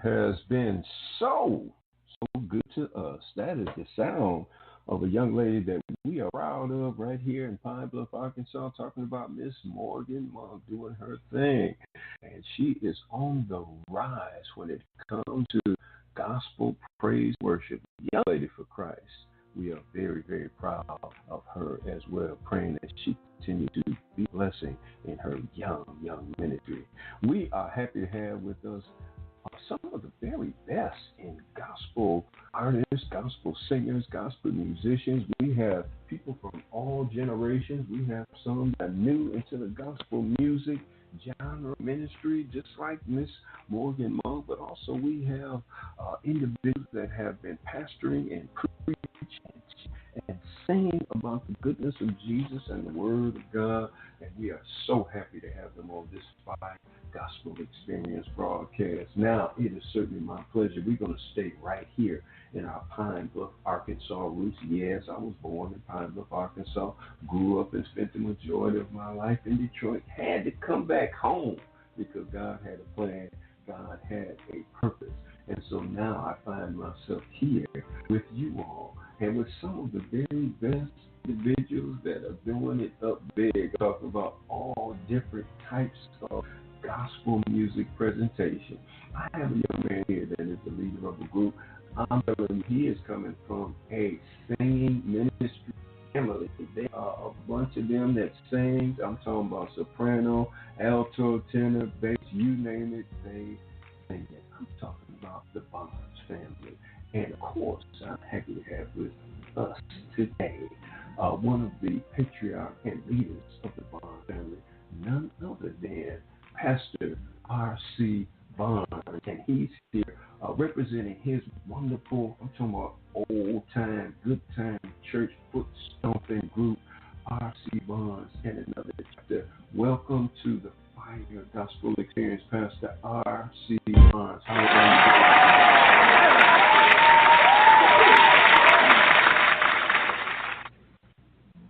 Has been so good to us. That is the sound of a young lady that we are proud of right here in Pine Bluff, Arkansas, talking about Miss Morgan Monk doing her thing. And she is on the rise when it comes to gospel praise worship. Young lady for Christ. We are very, very proud of her as well, praying that she continue to be a blessing in her young ministry. We are happy to have with us some of the very best in gospel artists, gospel singers, gospel musicians. We have people from all generations. We have some that are new into the gospel music genre ministry, just like Miss Morgan Monk, but also we have individuals that have been pastoring and preaching and singing about the goodness of Jesus and the Word of God, and we are so happy to have them on this fine Gospel Experience broadcast. Now, it is certainly my pleasure. We're going to stay right here in our Pine Bluff, Arkansas roots. Yes, I was born in Pine Bluff, Arkansas, grew up and spent the majority of my life in Detroit, had to come back home because God had a plan, God had a purpose. And so now I find myself here with you all and with some of the very best individuals that are doing it up big, talking about all different types of gospel music presentation. I have a young man here that is the leader of a group. I'm telling you, he is coming from a singing ministry family. There are a bunch of them that sing. I'm talking about soprano, alto, tenor, bass, you name it, they sing it. I'm talking about the Bonds family. And of course, I'm happy to have with us today one of the patriarchs and leaders of the Bond family, none other than Pastor R.C. Bond, and he's here representing his wonderful, I'm talking about old-time, good-time church foot-stomping group, R.C. Bonds, and another chapter. Welcome to the Fire Gospel Experience, Pastor R.C. Bonds. How are you?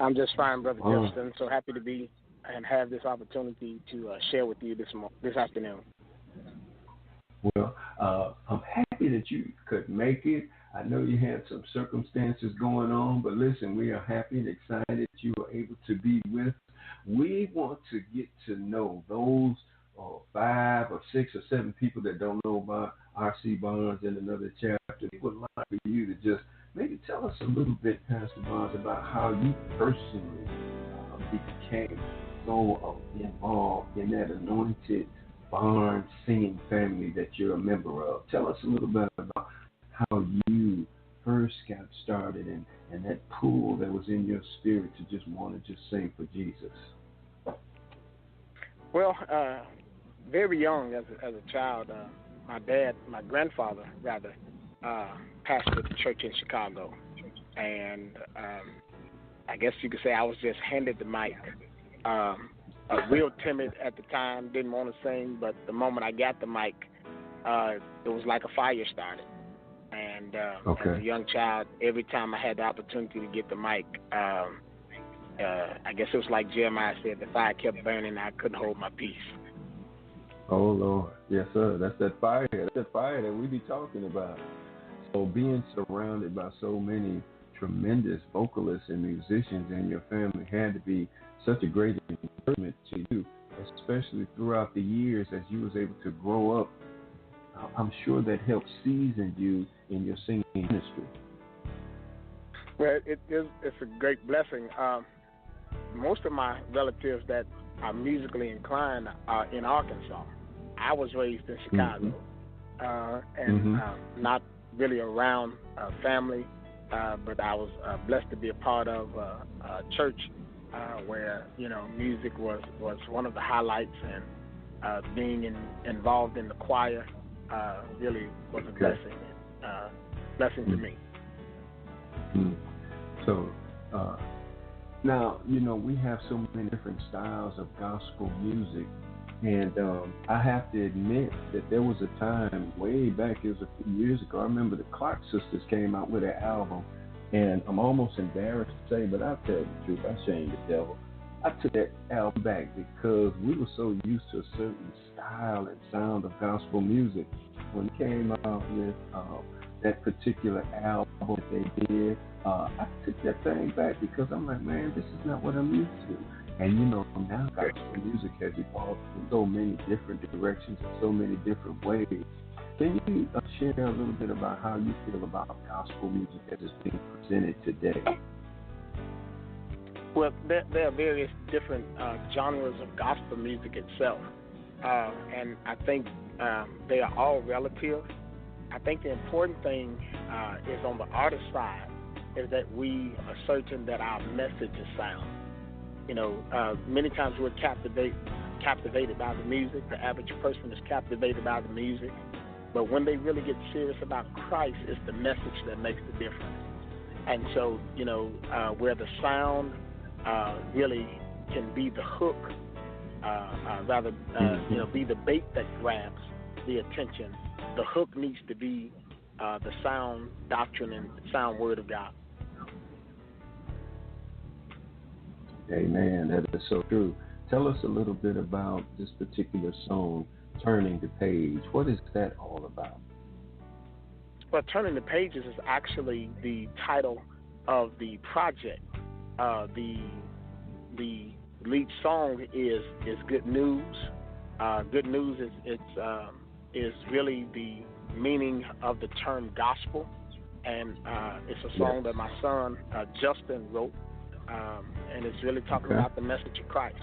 I'm just fine, Brother Jefferson. So happy to be and have this opportunity to share with you this afternoon. Well, I'm happy that you could make it. I know you had some circumstances going on, but listen, we are happy and excited that you were able to be with us. We want to get to know those 5 or 6 or 7 people that don't know about R.C. Bonds in another chapter. We would like for you to just maybe tell us a little bit, Pastor Bonds, about how you personally became so involved in that anointed Barnes singing family that you're a member of. Tell us a little bit about how you first got started and that pull that was in your spirit to just want to just sing for Jesus. Well, very young as a child, my grandfather pastored a church in Chicago, and I guess you could say I was just handed the mic. Real timid at the time, didn't want to sing, but the moment I got the mic, it was like a fire started. And as a young child, every time I had the opportunity to get the mic, I guess it was like Jeremiah said, the fire kept burning, I couldn't hold my peace. Oh, Lord. Yes, sir. That's that fire. That's that fire that we be talking about. So being surrounded by so many tremendous vocalists and musicians in your family had to be such a great encouragement to you, especially throughout the years as you was able to grow up. I'm sure that helped season you in your singing ministry. Well, it's a great blessing. Most of my relatives that are musically inclined are in Arkansas. I was raised in Chicago, not really around family, but I was blessed to be a part of a church where, music was one of the highlights, and being involved in the choir really was a blessing to me. So now, we have so many different styles of gospel music, and I have to admit that there was a time way back, it was a few years ago, I remember the Clark sisters came out with an album, and I'm almost embarrassed to say, but I'll tell you the truth, I shamed the devil. I took that album back because we were so used to a certain style and sound of gospel music. When it came out with that particular album that they did, I took that thing back because I'm like, man, this is not what I'm used to. And now gospel music has evolved in so many different directions and so many different ways. Can you share a little bit about how you feel about gospel music as it's being presented today? Well, there are various different genres of gospel music itself, and I think they are all relative. I think the important thing is on the artist side is that we are certain that our message is sound. Many times we're captivated by the music. The average person is captivated by the music. But when they really get serious about Christ, it's the message that makes the difference. And so, where the sound really can be the hook, be the bait that grabs the attention, the hook needs to be the sound doctrine and sound word of God. Amen. That is so true. Tell us a little bit about this particular song, Turning the Page. What is that all about? Well, Turning the Pages is actually the title of the project. The lead song is Good News. Good News is really the meaning of the term gospel, and it's a song that my son Justin wrote, and it's really talking about the message of Christ,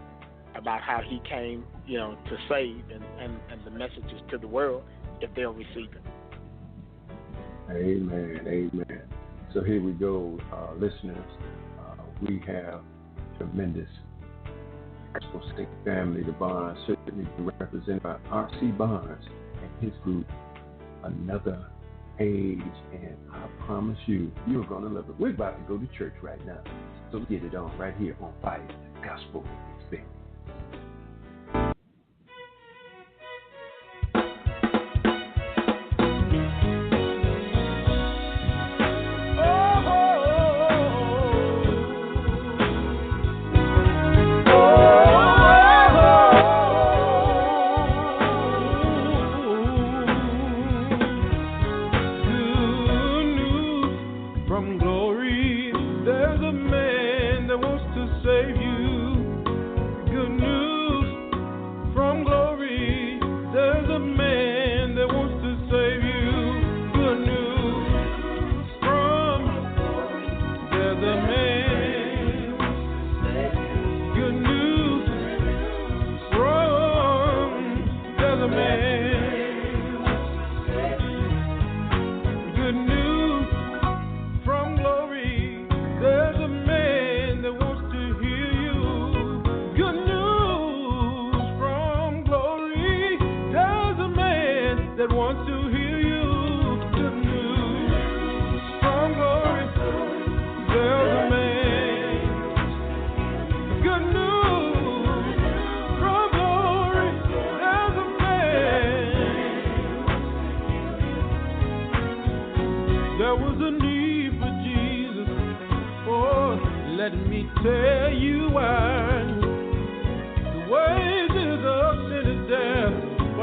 about how he came, to save, and the messages to the world if they'll receive it. Amen, amen. So here we go, listeners. We have tremendous gospel singing family, the Barnes, certainly represented by R.C. Barnes and his group, Another Page, and I promise you, you're going to love it. We're about to go to church right now, so get it on right here on Fire Gospel Experience.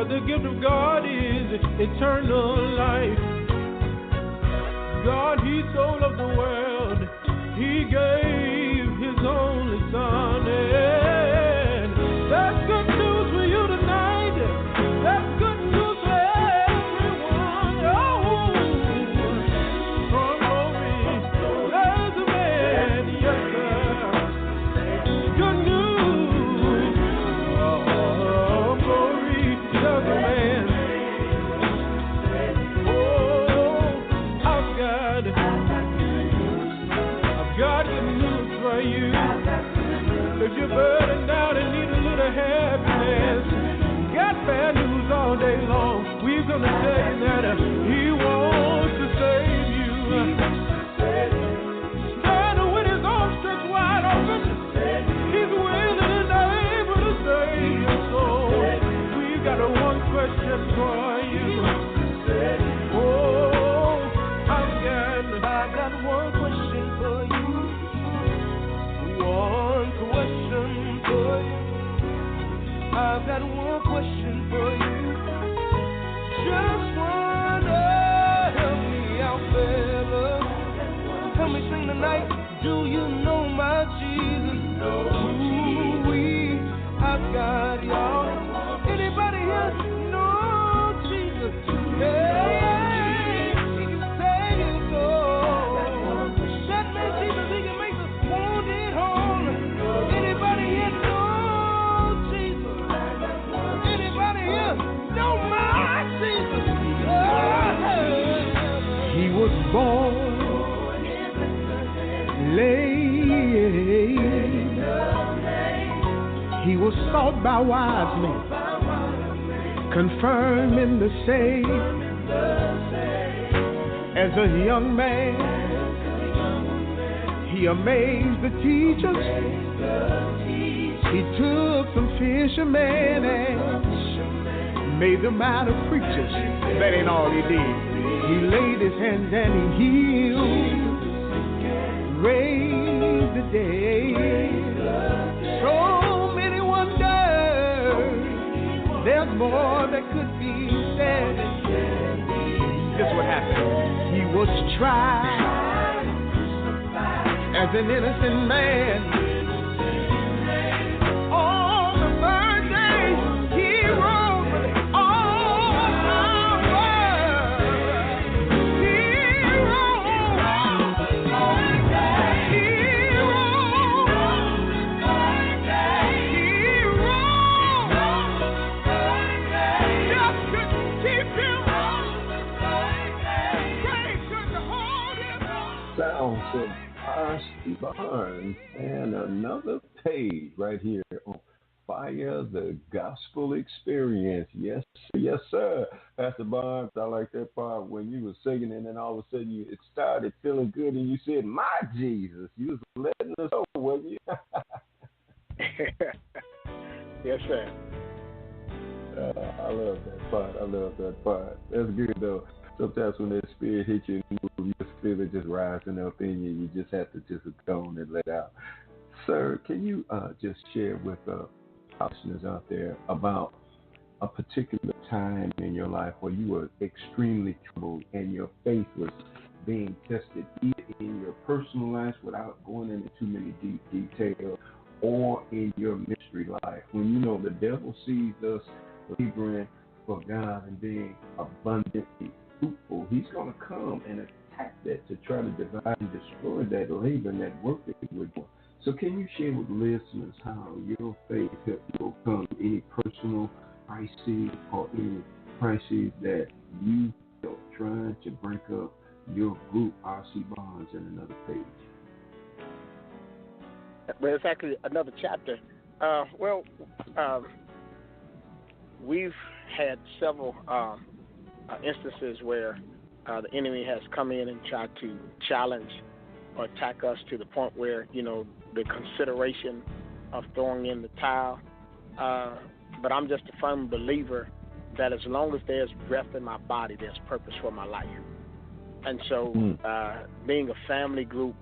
For the gift of God is eternal life. God, He so loved the world, He gave His only Son. And that's good news for you tonight. That's good news for everyone. Oh, from glory, there's a man, yes sir. Good news. Oh, glory, there's a man. I've got good news for you. If you're burdened down and need a little happiness, got bad news all day long. We're gonna tell you that He wants to save you. Standing with His arms stretched wide open, He's willing and able to save your soul. We've got one question for you. Oh, I've got one question for you. One question for you. I've got one question for you. Just wanna help me out, fella. Help me sing tonight. Do you know my Jesus? Ooh-wee, I've got y'all. Anybody here know Jesus? Yeah. Born late, He was sought by wise men, confirming the same. As a young man, He amazed the teachers. He took some fishermen and made them out of preachers. That ain't all He did. He laid His hands and He healed, raised the dead. So many wonders. There's more that could be said. Guess what happened? He was tried as an innocent man. Barnes, and another page right here on Fire the Gospel Experience. Yes, yes, sir. Pastor Barnes, I like that part when you were singing and then all of a sudden it started feeling good and you said, my Jesus. You was letting us know, wasn't you? Yes, sir. I love that part. I love that part. That's good, though. Sometimes when that spirit hits you, you just feel it just rising up in you. You just have to just go on and let out. Sir, can you just share with listeners out there about a particular time in your life where you were extremely troubled and your faith was being tested, either in your personal life without going into too many deep details, or in your ministry life, when you know the devil sees us laboring for God and being abundantly fruitful, he's going to come and attack that to try to divide and destroy that labor and that work that we're doing. So can you share with listeners how your faith helped you overcome any personal crises or any crises that you felt trying to break up your group, R.C. Barnes, in another page? Well, it's actually another chapter. We've had several instances where the enemy has come in and tried to challenge or attack us to the point where, the consideration of throwing in the towel. But I'm just a firm believer that as long as there's breath in my body, there's purpose for my life. And so being a family group,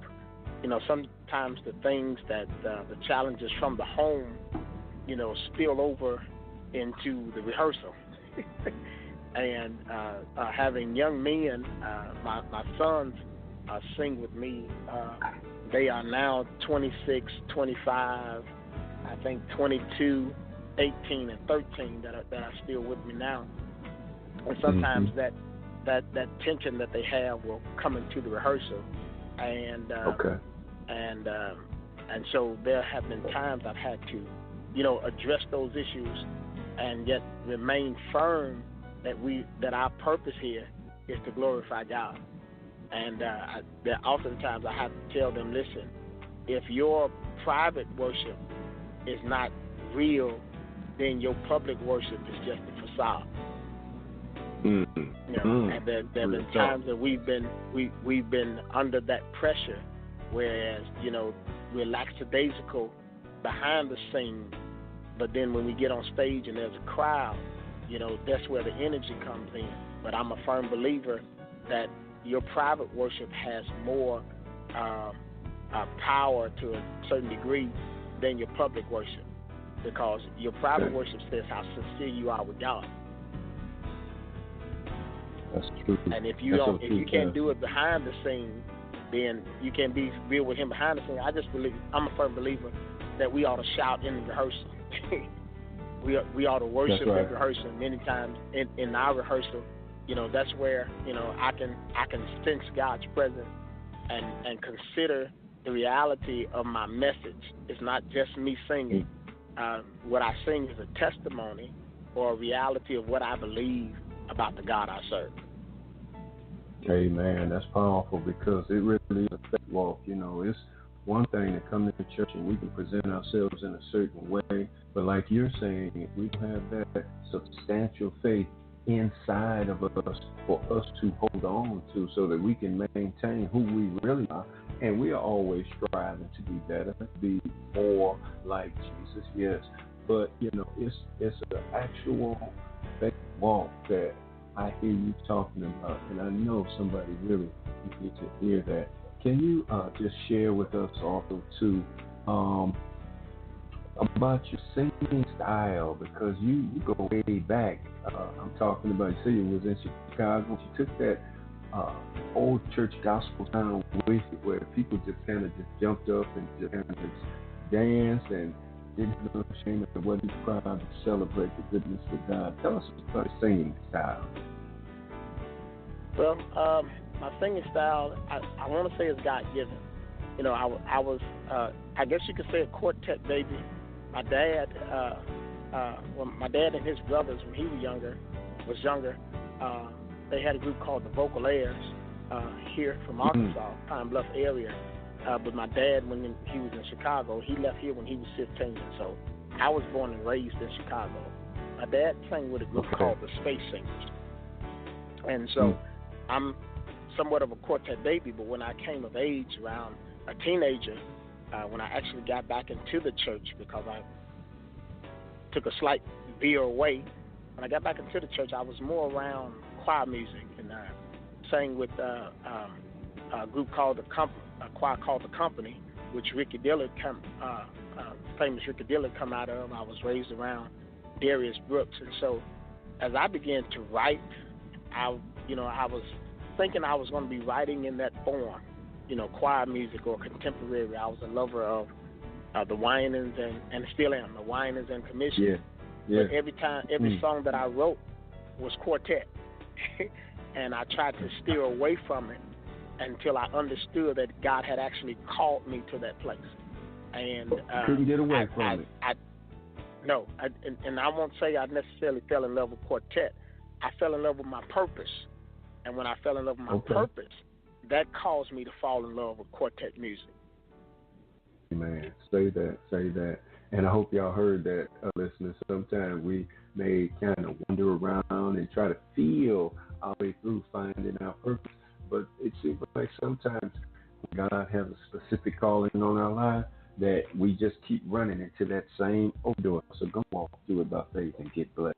sometimes the things that the challenges from the home, spill over into the rehearsal. And having young men, my sons sing with me. They are now 26, 25, I think 22, 18, and 13 that are still with me now. And sometimes that tension that they have will come into the rehearsal, and so there have been times I've had to, address those issues, and yet remain firm that our purpose here is to glorify God. And oftentimes I have to tell them, listen, if your private worship is not real, then your public worship is just a facade. And there have been times that we've been under that pressure, whereas we're lackadaisical behind the scene, but then when we get on stage and there's a crowd, that's where the energy comes in. But I'm a firm believer that your private worship has more power to a certain degree than your public worship, because your private worship says how sincere you are with God. That's true. And if you can't do it behind the scene, then you can't be real with Him behind the scene. I'm a firm believer that we ought to shout in the rehearsal. we ought to worship in rehearsal. Many times in our rehearsal, that's where I can sense God's presence and consider the reality of my message. It's not just me singing. What I sing is a testimony or a reality of what I believe about the God I serve. Amen. That's powerful, because it really is a faith walk. It's one thing to come into church and we can present ourselves in a certain way, but like you're saying, if we have that substantial faith inside of us for us to hold on to, so that we can maintain who we really are, and we are always striving to be better, to be more like Jesus, yes, but it's an actual faith walk that I hear you talking about, and I know somebody really needs to hear that. Can you just share with us also too about your singing style, because you go way back. I'm talking about, you said you was in Chicago. You took that old church gospel sound with you, where people just kind of just jumped up and just kind of just danced and didn't know shame of what he's proud to celebrate the goodness of God. Tell us about your singing style. Well, my singing style, I want to say, is God-given. I was, I guess you could say, a quartet baby. My dad, my dad and his brothers, when he was younger, they had a group called the Vocal Airs here from Arkansas, Pine Bluff area. But my dad, when he was in Chicago, he left here when he was 15. So I was born and raised in Chicago. My dad sang with a group called the Space Singers. And so I'm somewhat of a quartet baby, but when I came of age, around a teenager, when I actually got back into the church, because I took a slight veer away, when I got back into the church, I was more around choir music, and I sang with a group called a choir called The Company, which Ricky Dillard, famous Ricky Dillard, come out of. I was raised around Darius Brooks, and so as I began to write, I was thinking I was going to be writing in that form, choir music or contemporary. I was a lover of the Winans and still am, the Winans and Commission. Yeah. But every song that I wrote was quartet, and I tried to steer away from it until I understood that God had actually called me to that place. And couldn't get away from it. No, and I won't say I necessarily fell in love with quartet. I fell in love with my purpose. And when I fell in love with my purpose, that caused me to fall in love with quartet music. Man, say that. And I hope y'all heard that, listeners. Sometimes we may kind of wander around and try to feel our way through finding our purpose. But it seems like sometimes God has a specific calling on our life, that we just keep running into that same open door. So go walk through it by faith and get blessed.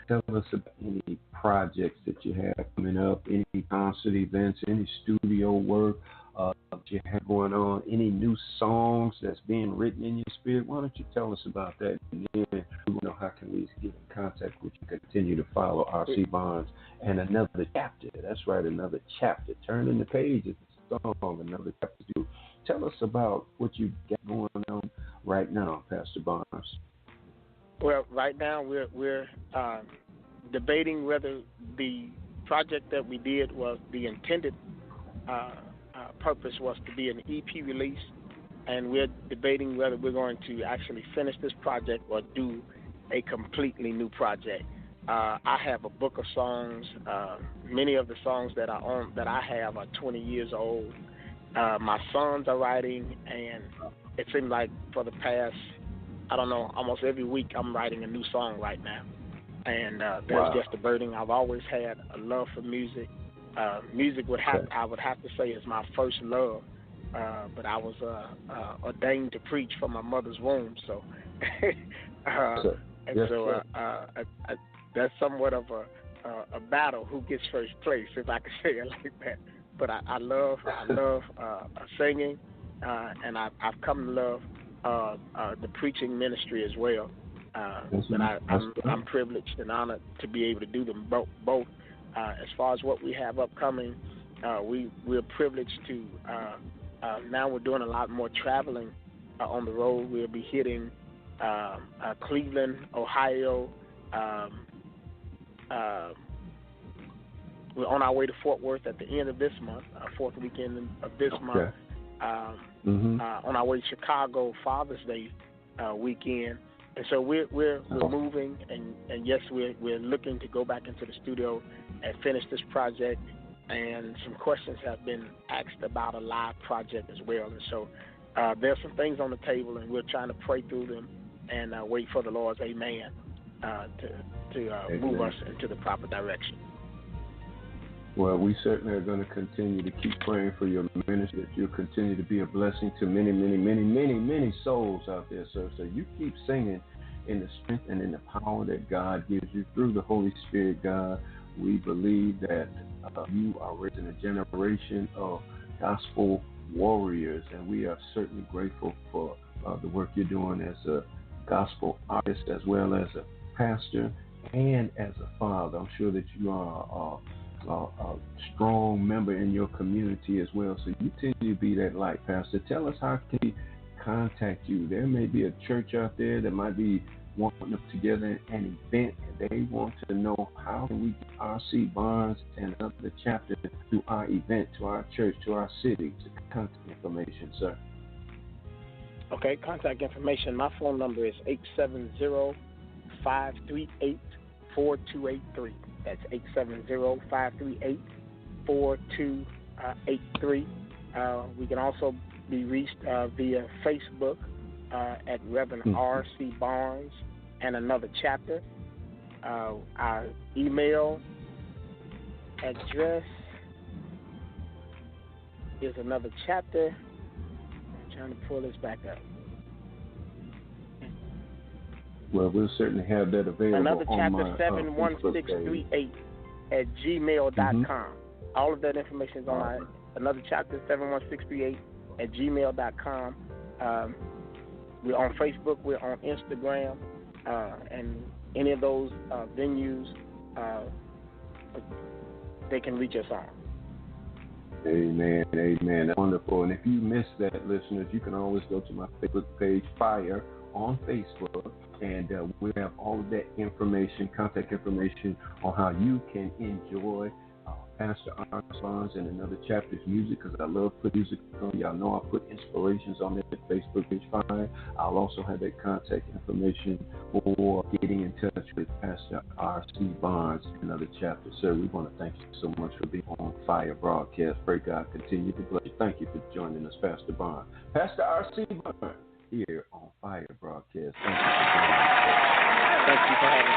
Tell us about any projects that you have coming up, any concert events, any studio work, that you have going on, any new songs that's being written in your spirit. Why don't you tell us about that? And then we want to know how can we get in contact with you, continue to follow R.C. Barnes and Another Chapter. That's right, Another Chapter. Turning the page is the song, Another Chapter. Tell us about what you got going on right now, Pastor Barnes. Well, right now we're debating whether the project that we did was the intended purpose was to be an EP release, and we're debating whether we're going to actually finish this project or do a completely new project. I have a book of songs. Many of the songs that I have are 20 years old. My sons are writing, and it seems like for the past, I don't know, almost every week I'm writing a new song right now. And that's just a burden. I've always had a love for music. Music I would have to say is my first love, but I was ordained to preach from my mother's womb. So, that's somewhat of a battle who gets first place, if I could say it like that. But I love singing, and I've come to love the preaching ministry as well. And I'm privileged and honored to be able to do them both. As far as what we have upcoming, we're privileged to now we're doing a lot more traveling on the road. We'll be hitting Cleveland, Ohio. We're on our way to Fort Worth at the end of this month, fourth weekend of this month. On our way to Chicago, Father's Day weekend. And so we're moving, and yes, we're looking to go back into the studio and finish this project. And some questions have been asked about a live project as well. And so there's some things on the table, and we're trying to pray through them and wait for the Lord's amen to move us into the proper direction. Well, we certainly are going to continue to keep praying for your ministry, that you'll continue to be a blessing to many, many, many, many, many souls out there, sir. So you keep singing in the strength and in the power that God gives you through the Holy Spirit, God. We believe that you are raising a generation of gospel warriors, and we are certainly grateful for the work you're doing as a gospel artist, as well as a pastor and as a father. I'm sure that you are a strong member in your community as well. So you continue to be that light, Pastor. Tell us how can we contact you. There may be a church out there that might be wanting to put together an event, and they want to know how can we get R.C. Barnes and Another Chapter to our event, to our church, to our city. Contact information, sir. Okay, contact information. My phone number is 870-538-4283. That's 870-538-4283. We can also be reached via Facebook at Reverend R.C. Barnes and Another Chapter. Our email address is Another Chapter. I'm trying to pull this back up. Well, we'll certainly have that available. Another Chapter on my 71638 at gmail.com. All of that information is on our Another Chapter 71638 at gmail.com. We're on Facebook, we're on Instagram, and any of those venues, they can reach us on. Amen, amen. That's wonderful. And if you missed that, listeners, you can always go to my Facebook page, Fire, on Facebook, and we have all of that information, contact information on how you can enjoy Pastor R.C. Barnes and Another Chapter's music, because I love putting music on. Y'all know I put inspirations on that Facebook page. Fine. I'll also have that contact information for getting in touch with Pastor R.C. Barnes and Another Chapter. Sir, we want to thank you so much for being on Fire Broadcast. Pray God continue to bless you. Thank you for joining us, Pastor Barnes. Pastor R.C. Barnes here on Fire Broadcast. Thank you for joining us. Thank you for having me.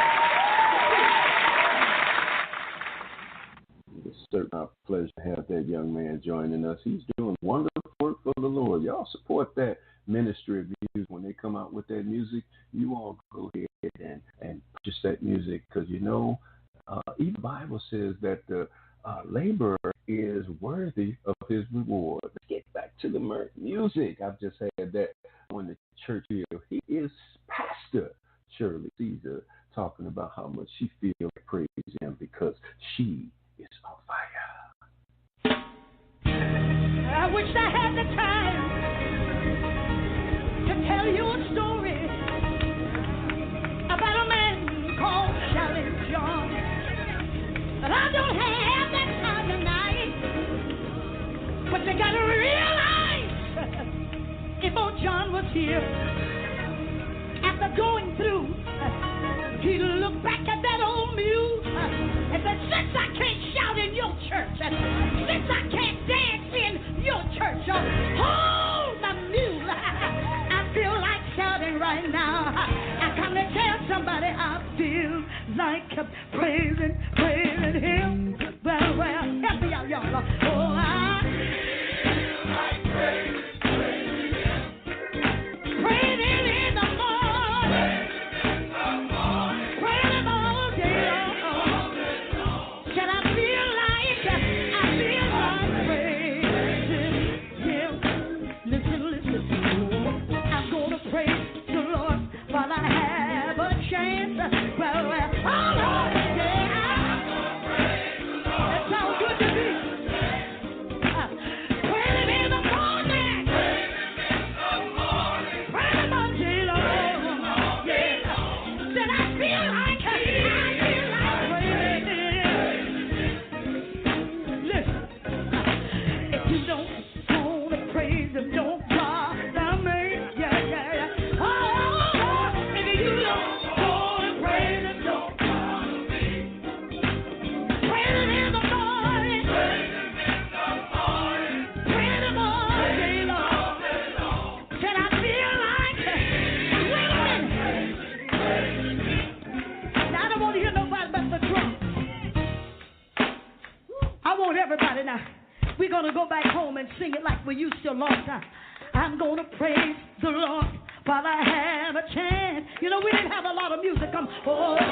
It's certainly a pleasure to have that young man joining us. He's doing wonderful work for the Lord. Y'all support that ministry of music. When they come out with that music, you all go ahead and purchase that music, because you know, even the Bible says that the laborer is worthy of his reward. Let's get back to the music. I've just had that on the church here. He is Pastor Shirley Caesar talking about how much she feels praise him because she is on fire. I wish I had the time to tell you a story about a man called Shouting John. But I don't have that time tonight. But you gotta realize, if old John was here, after going through, he'd look back at that old mule and said, since I can't shout in your church, since I can't dance in your church, hold my mule. I feel like shouting right now. I come to tell somebody I feel like praising him. Well, help me out, y'all. Oh, I feel like praising him. Praising in the morning. Praising him all day long. Can I feel like praising him? Listen. I'm gonna praise the Lord while I have a chance. Well, oh Lord, yeah. That sounds good to me. Praise him in the morning. Praise him all day long. Yeah. Then I feel like praising. Listen, if you don't want to praise him, don't bother me. Yeah. Oh, if you don't want to praise him, don't bother me. Praise him in the morning. Praise him all day long. Can I feel like, wait a minute. Now, I don't want to hear nobody but the drum. I want everybody now. We're going to go back home and sing it like we used to a long time. I'm going to praise the Lord while I have a chance. You know, we didn't have a lot of music. I'm going to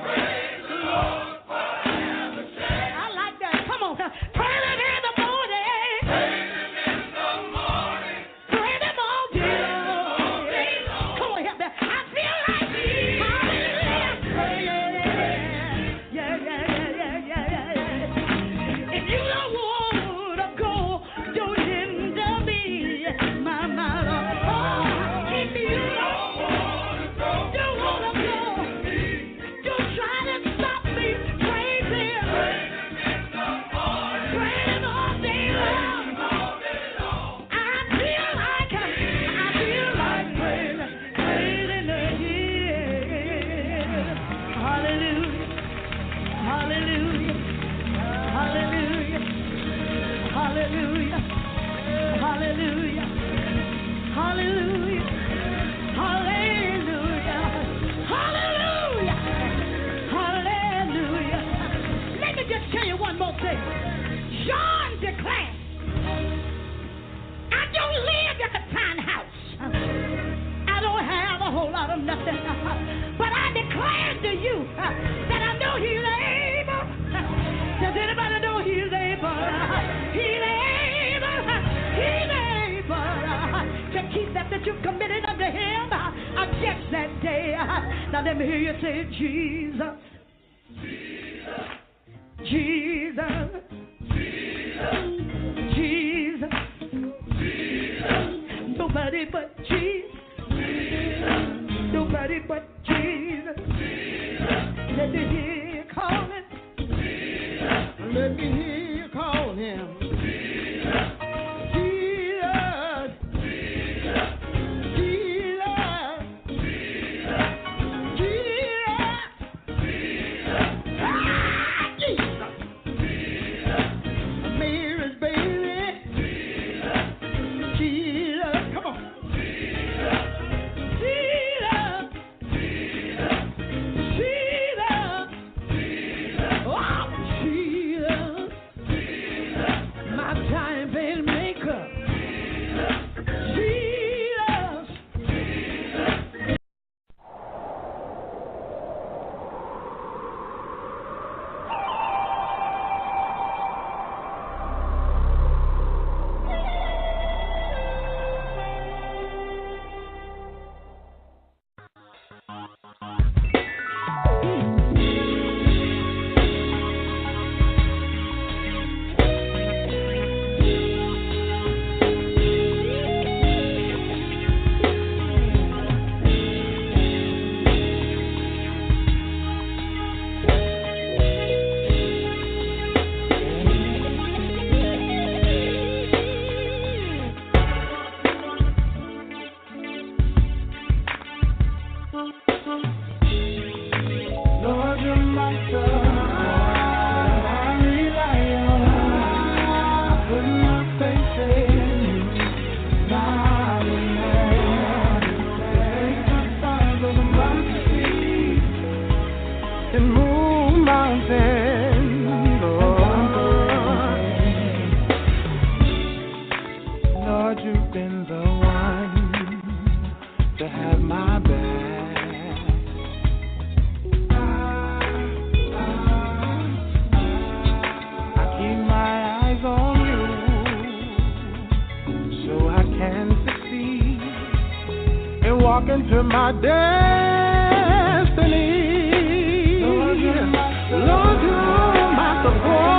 praise the Lord while I have a chance. I like that. Come on. Praise him in the morning. Praise him in the morning. Praise him all day long. Come on, help me. I feel like yeah. If you don't want to go, don't hinder me, my Lord. Oh, if you don't want to go, don't try to stop me. Praise him. Praise him all day long. I feel like praising again. Hallelujah. Hallelujah. Hallelujah. Hallelujah. Hallelujah. Hallelujah. Hallelujah. Hallelujah. Hallelujah. Let me just tell you one more thing. John declared, I don't live in a tiny house. I don't have a whole lot of nothing. But I declare to you that I know he's able. Does anybody know he's able? He's able to keep that you committed unto him against that day. Now let me hear you say, Jesus. Jesus. Jesus. Nobody but Jesus. Nobody but Jesus. Let me hear you calling. Let me hear you call him. Jesus. Mary's baby. Jesus. Come on. Jesus. can move mountains. Lord, you've been the one to have my back. I keep my eyes on you so I can succeed and walk into my destiny. Lord, you're my support.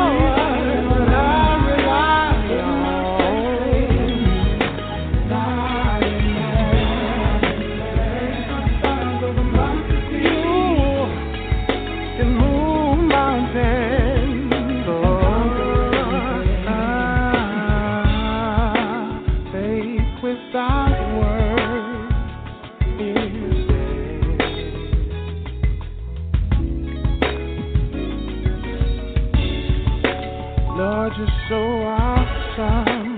Lord, you're so awesome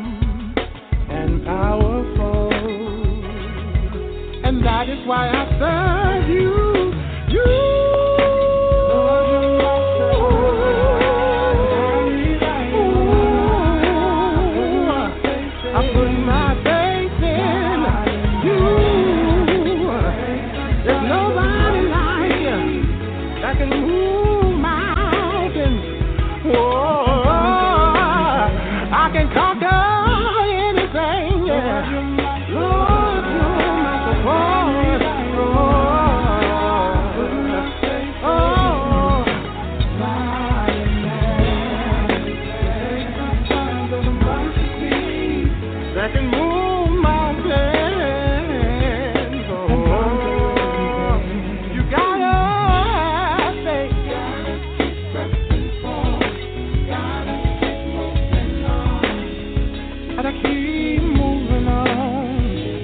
and powerful, and that is why I serve you. Lord, you're awesome. I put my faith in you. There's nobody like you that can move mountains. Whoa. I can conquer anything, yeah. Lord, you're my support. That can move mountains. You gotta say, gotta keep moving on.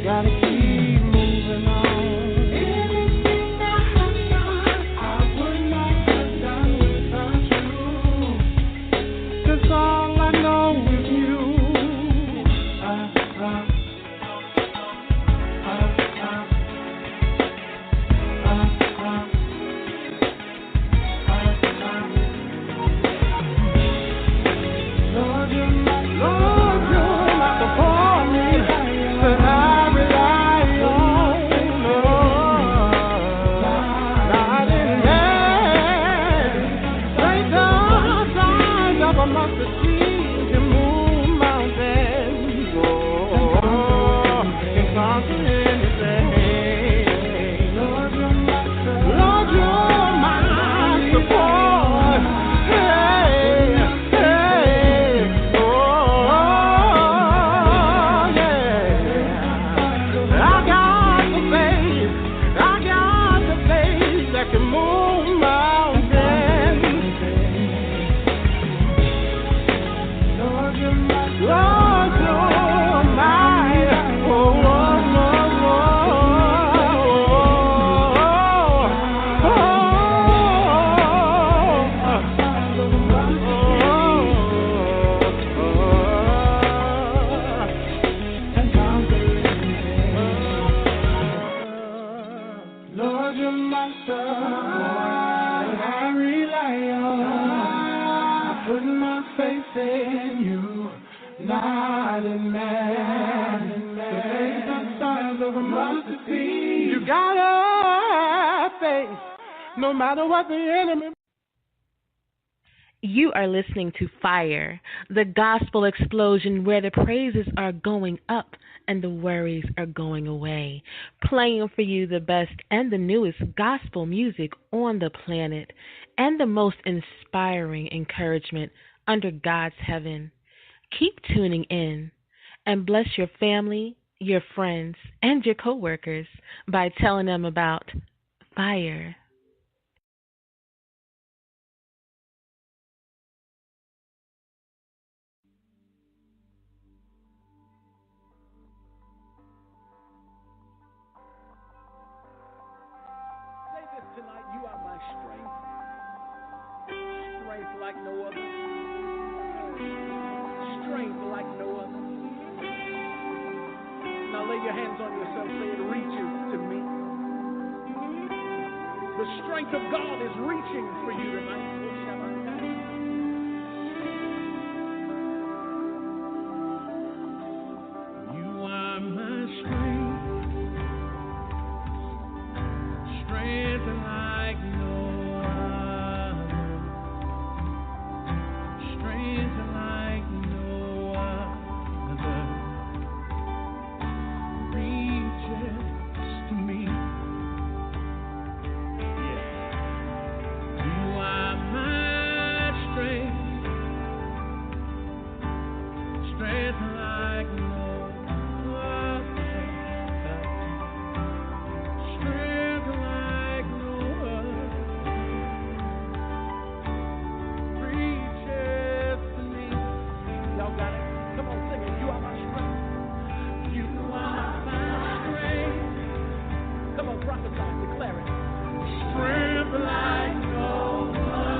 Gotta keep moving on. Anything I have done, I would not have done without you. 'Cause all I know is you. You gotta face no matter what the enemy. You are listening to Fire, the gospel explosion where the praises are going up and the worries are going away. Playing for you the best and the newest gospel music on the planet and the most inspiring encouragement under God's heaven. Keep tuning in and bless your family, your friends, and your coworkers by telling them about Fire. Say this tonight, you are my strength. Strength like no other. Strength like no other. Now lay your hands on yourself, say it reaches to me. The strength of God is reaching for you tonight. You are my strength, strength like no other, strength like no other, reaches to me. You are my strength, strength like no other, strength like no other, reaches to me. Y'all got it? Come on, sing it. You are my strength. You are my strength. Come on, prophesy, declare it. Strength like no other.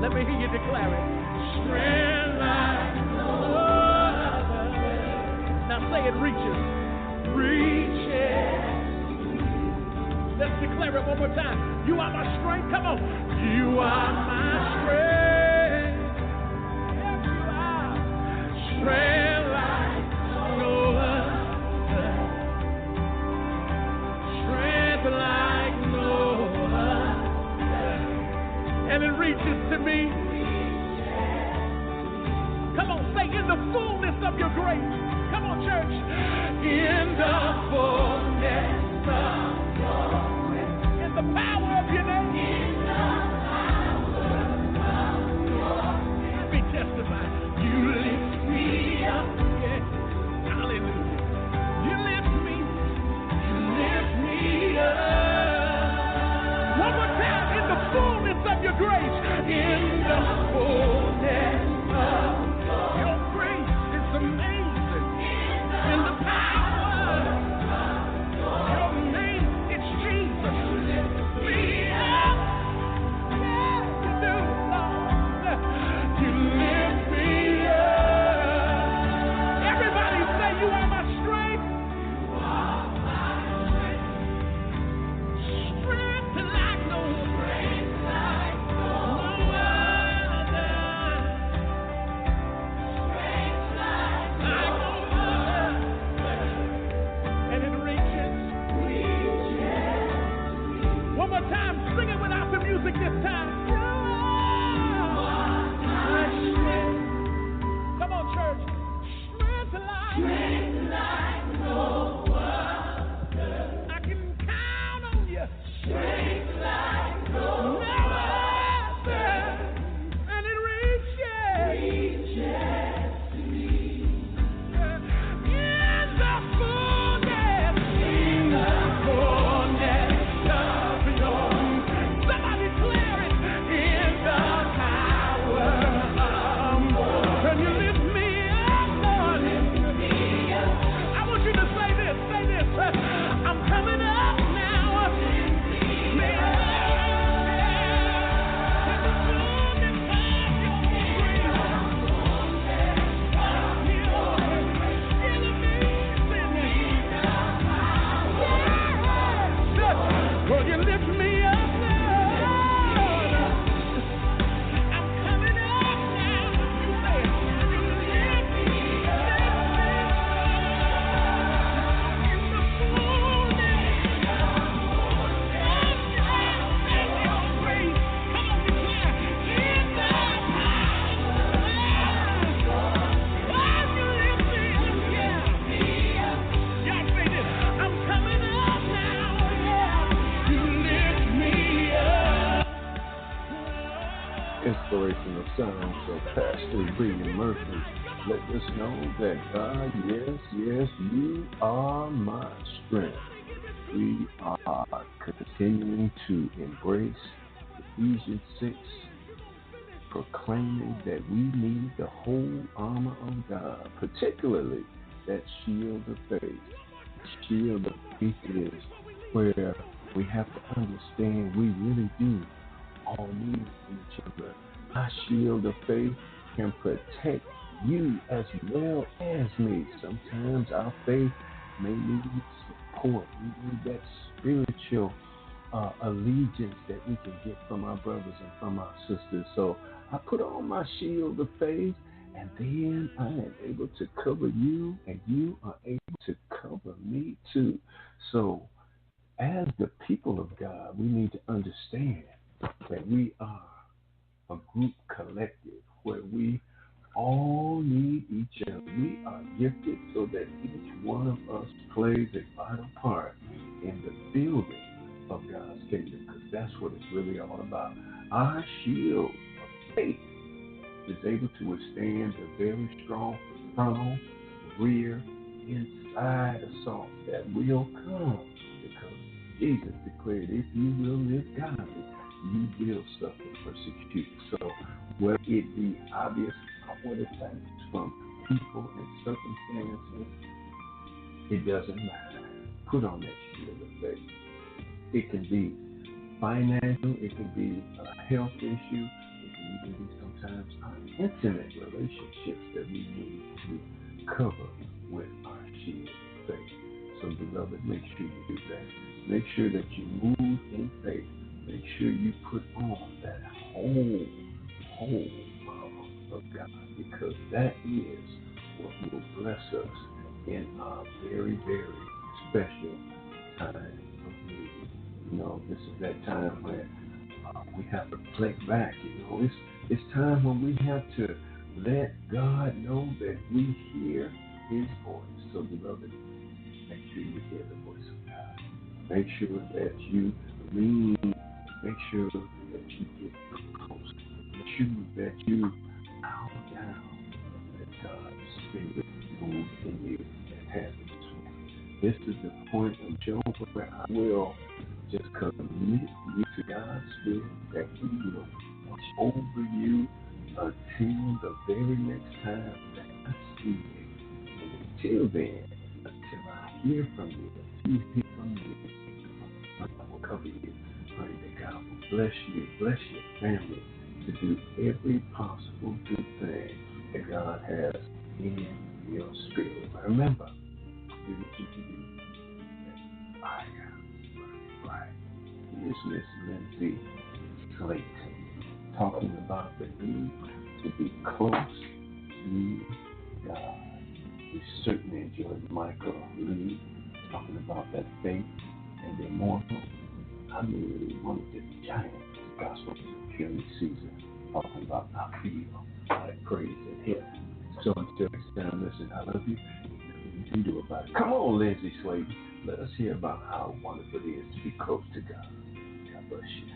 Let me hear you declare it. Strength like no other. Now say it reaches. Reaches. Let's declare it one more time. You are my strength. Come on. You are my strength. Yes, you are. Strength like no other. Strength like no other. And it reaches to me. Come on, say in the fullness of your grace. Come on, church. In the fullness of your grace. In the power of your name. In the power of your name. Let me testify. You lift me up. Yes. Hallelujah. You lift me. You lift me up. One more time. In the fullness of your grace. In the fullness of your grace. It's amazing. In the power of your name. It's Jesus. You lift me up. Yes, you do, Lord. You lift me up. Everybody say you are my strength. You are my strength. Strength like no strength like no other. Strength like no other. And it reaches. One more time, sing it without the music this time. You are my strength. Come on, church. Strength like no other. I can count on you. Strength like no other. And it reaches to me. In the fullness of your. Somebody declare it. In the power of. Can you lift me up, Lord? I want you to say this. I'm coming up now. Lift me up. In the fullness of your grace. Will you lift me up, Lord? I'm coming up now. You say it. You lift me up. In the fullness of your grace. Come on, declare. In the power. You lift me up, yeah. Y'all say this. I'm coming up now, yeah. You lift me up. Inspirational songs of Pastor William Murphy let us know that God, yes, you are my strength. We are continuing to embrace Ephesians 6, proclaiming that we need the whole armor of God, particularly that shield of faith. The shield of faith is where we have to understand we really do all need each other. Our shield of faith can protect you as well as me. Sometimes our faith may need support. We need that spiritual allegiance that we can get from our brothers and from our sisters. So I put on my shield of faith, and then I am able to cover you, and you are able to cover me too. So as the people of God, we need to understand that we are a group collective where we all need each other. We are gifted so that each one of us plays a vital part in the building of God's kingdom, because that's what it's really all about. Our shield of faith is able to withstand the very strong frontal, rear, inside assault that will come, because Jesus declared, if you will live godly, you will suffer persecution. So whether it be obvious outward attacks from people and circumstances, it doesn't matter. Put on that shield of faith. It can be financial, it can be a health issue, it can even be sometimes our intimate relationships that we need to cover with our shield of faith. So beloved, make sure you do that. Make sure that you move in faith. Make sure you put on that whole armor of God, because that is what will bless us in our very, very special time of need. You know, this is that time when we have to reflect back. You know, it's time when we have to let God know that we hear His voice. So, beloved, make sure you hear the voice of God. Make sure that you lean. Make sure that you get close. Make sure that you bow down and let God's Spirit move in you and have His way. This is the point of Job where I will just commit you to God's Spirit, that He will watch over you until the very next time that I see you. And until then, until I hear from you, until you hear from me, I will cover you. Pray that God will bless you, bless your family, to do every possible good thing that God has in your spirit. Remember, do what you can do. Fire, right. Here's Miss Lindsay Slayton talking about the need to be close to God. We certainly enjoyed Michael Lee talking about that faith and the immortal. I mean, one of the giants of gospel healing season, talking about I feel like praise in Him. So until next time, listen, I love you. Nothing you can do about it. Come on, Lindsay Slayton. Let us hear about how wonderful it is to be close to God. God bless you.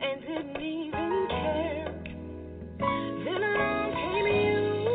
And didn't even care. Then along came you.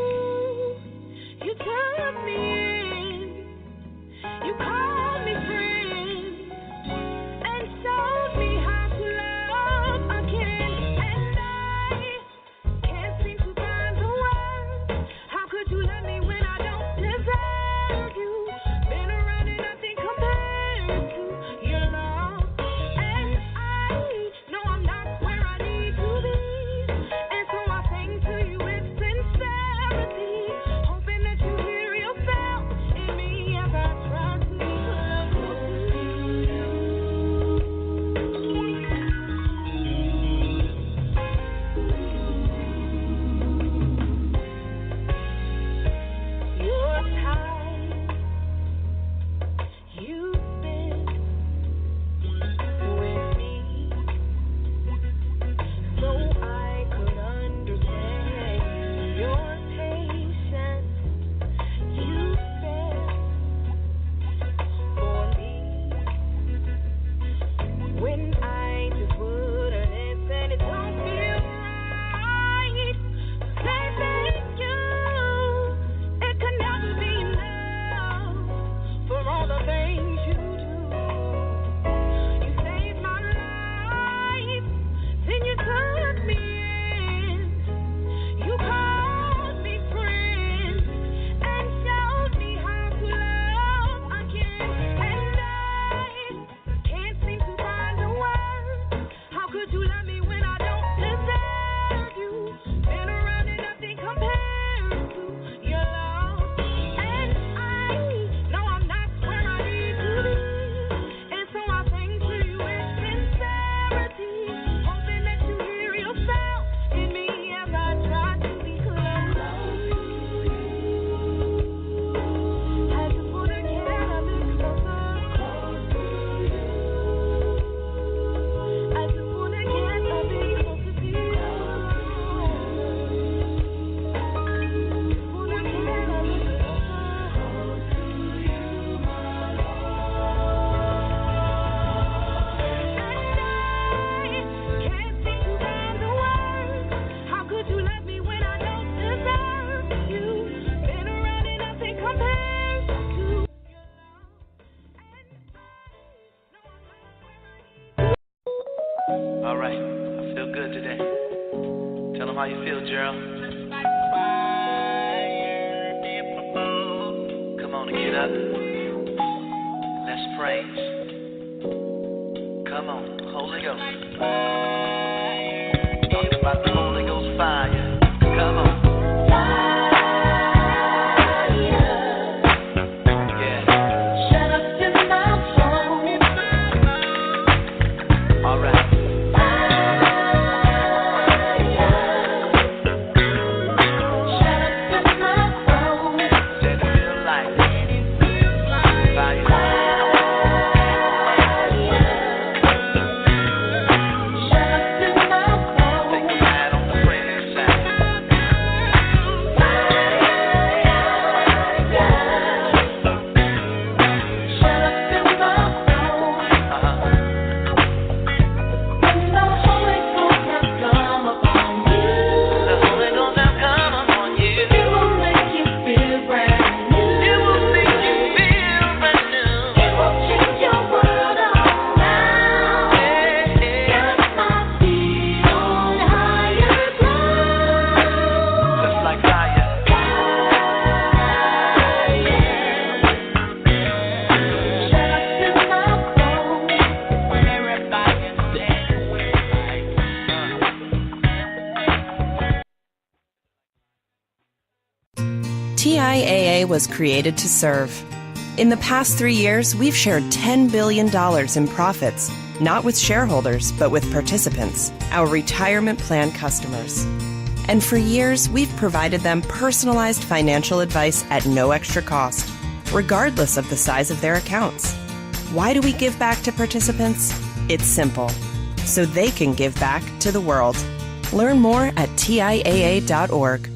All right, I feel good today. Tell them how you feel, Gerald. Come on and get up. Let's praise. Come on, Holy Ghost. Talking about the Holy Ghost fire. Come on. TIAA was created to serve. In the past 3 years, we've shared $10 billion in profits, not with shareholders, but with participants, our retirement plan customers. And for years, we've provided them personalized financial advice at no extra cost, regardless of the size of their accounts. Why do we give back to participants? It's simple, so they can give back to the world. Learn more at TIAA.org.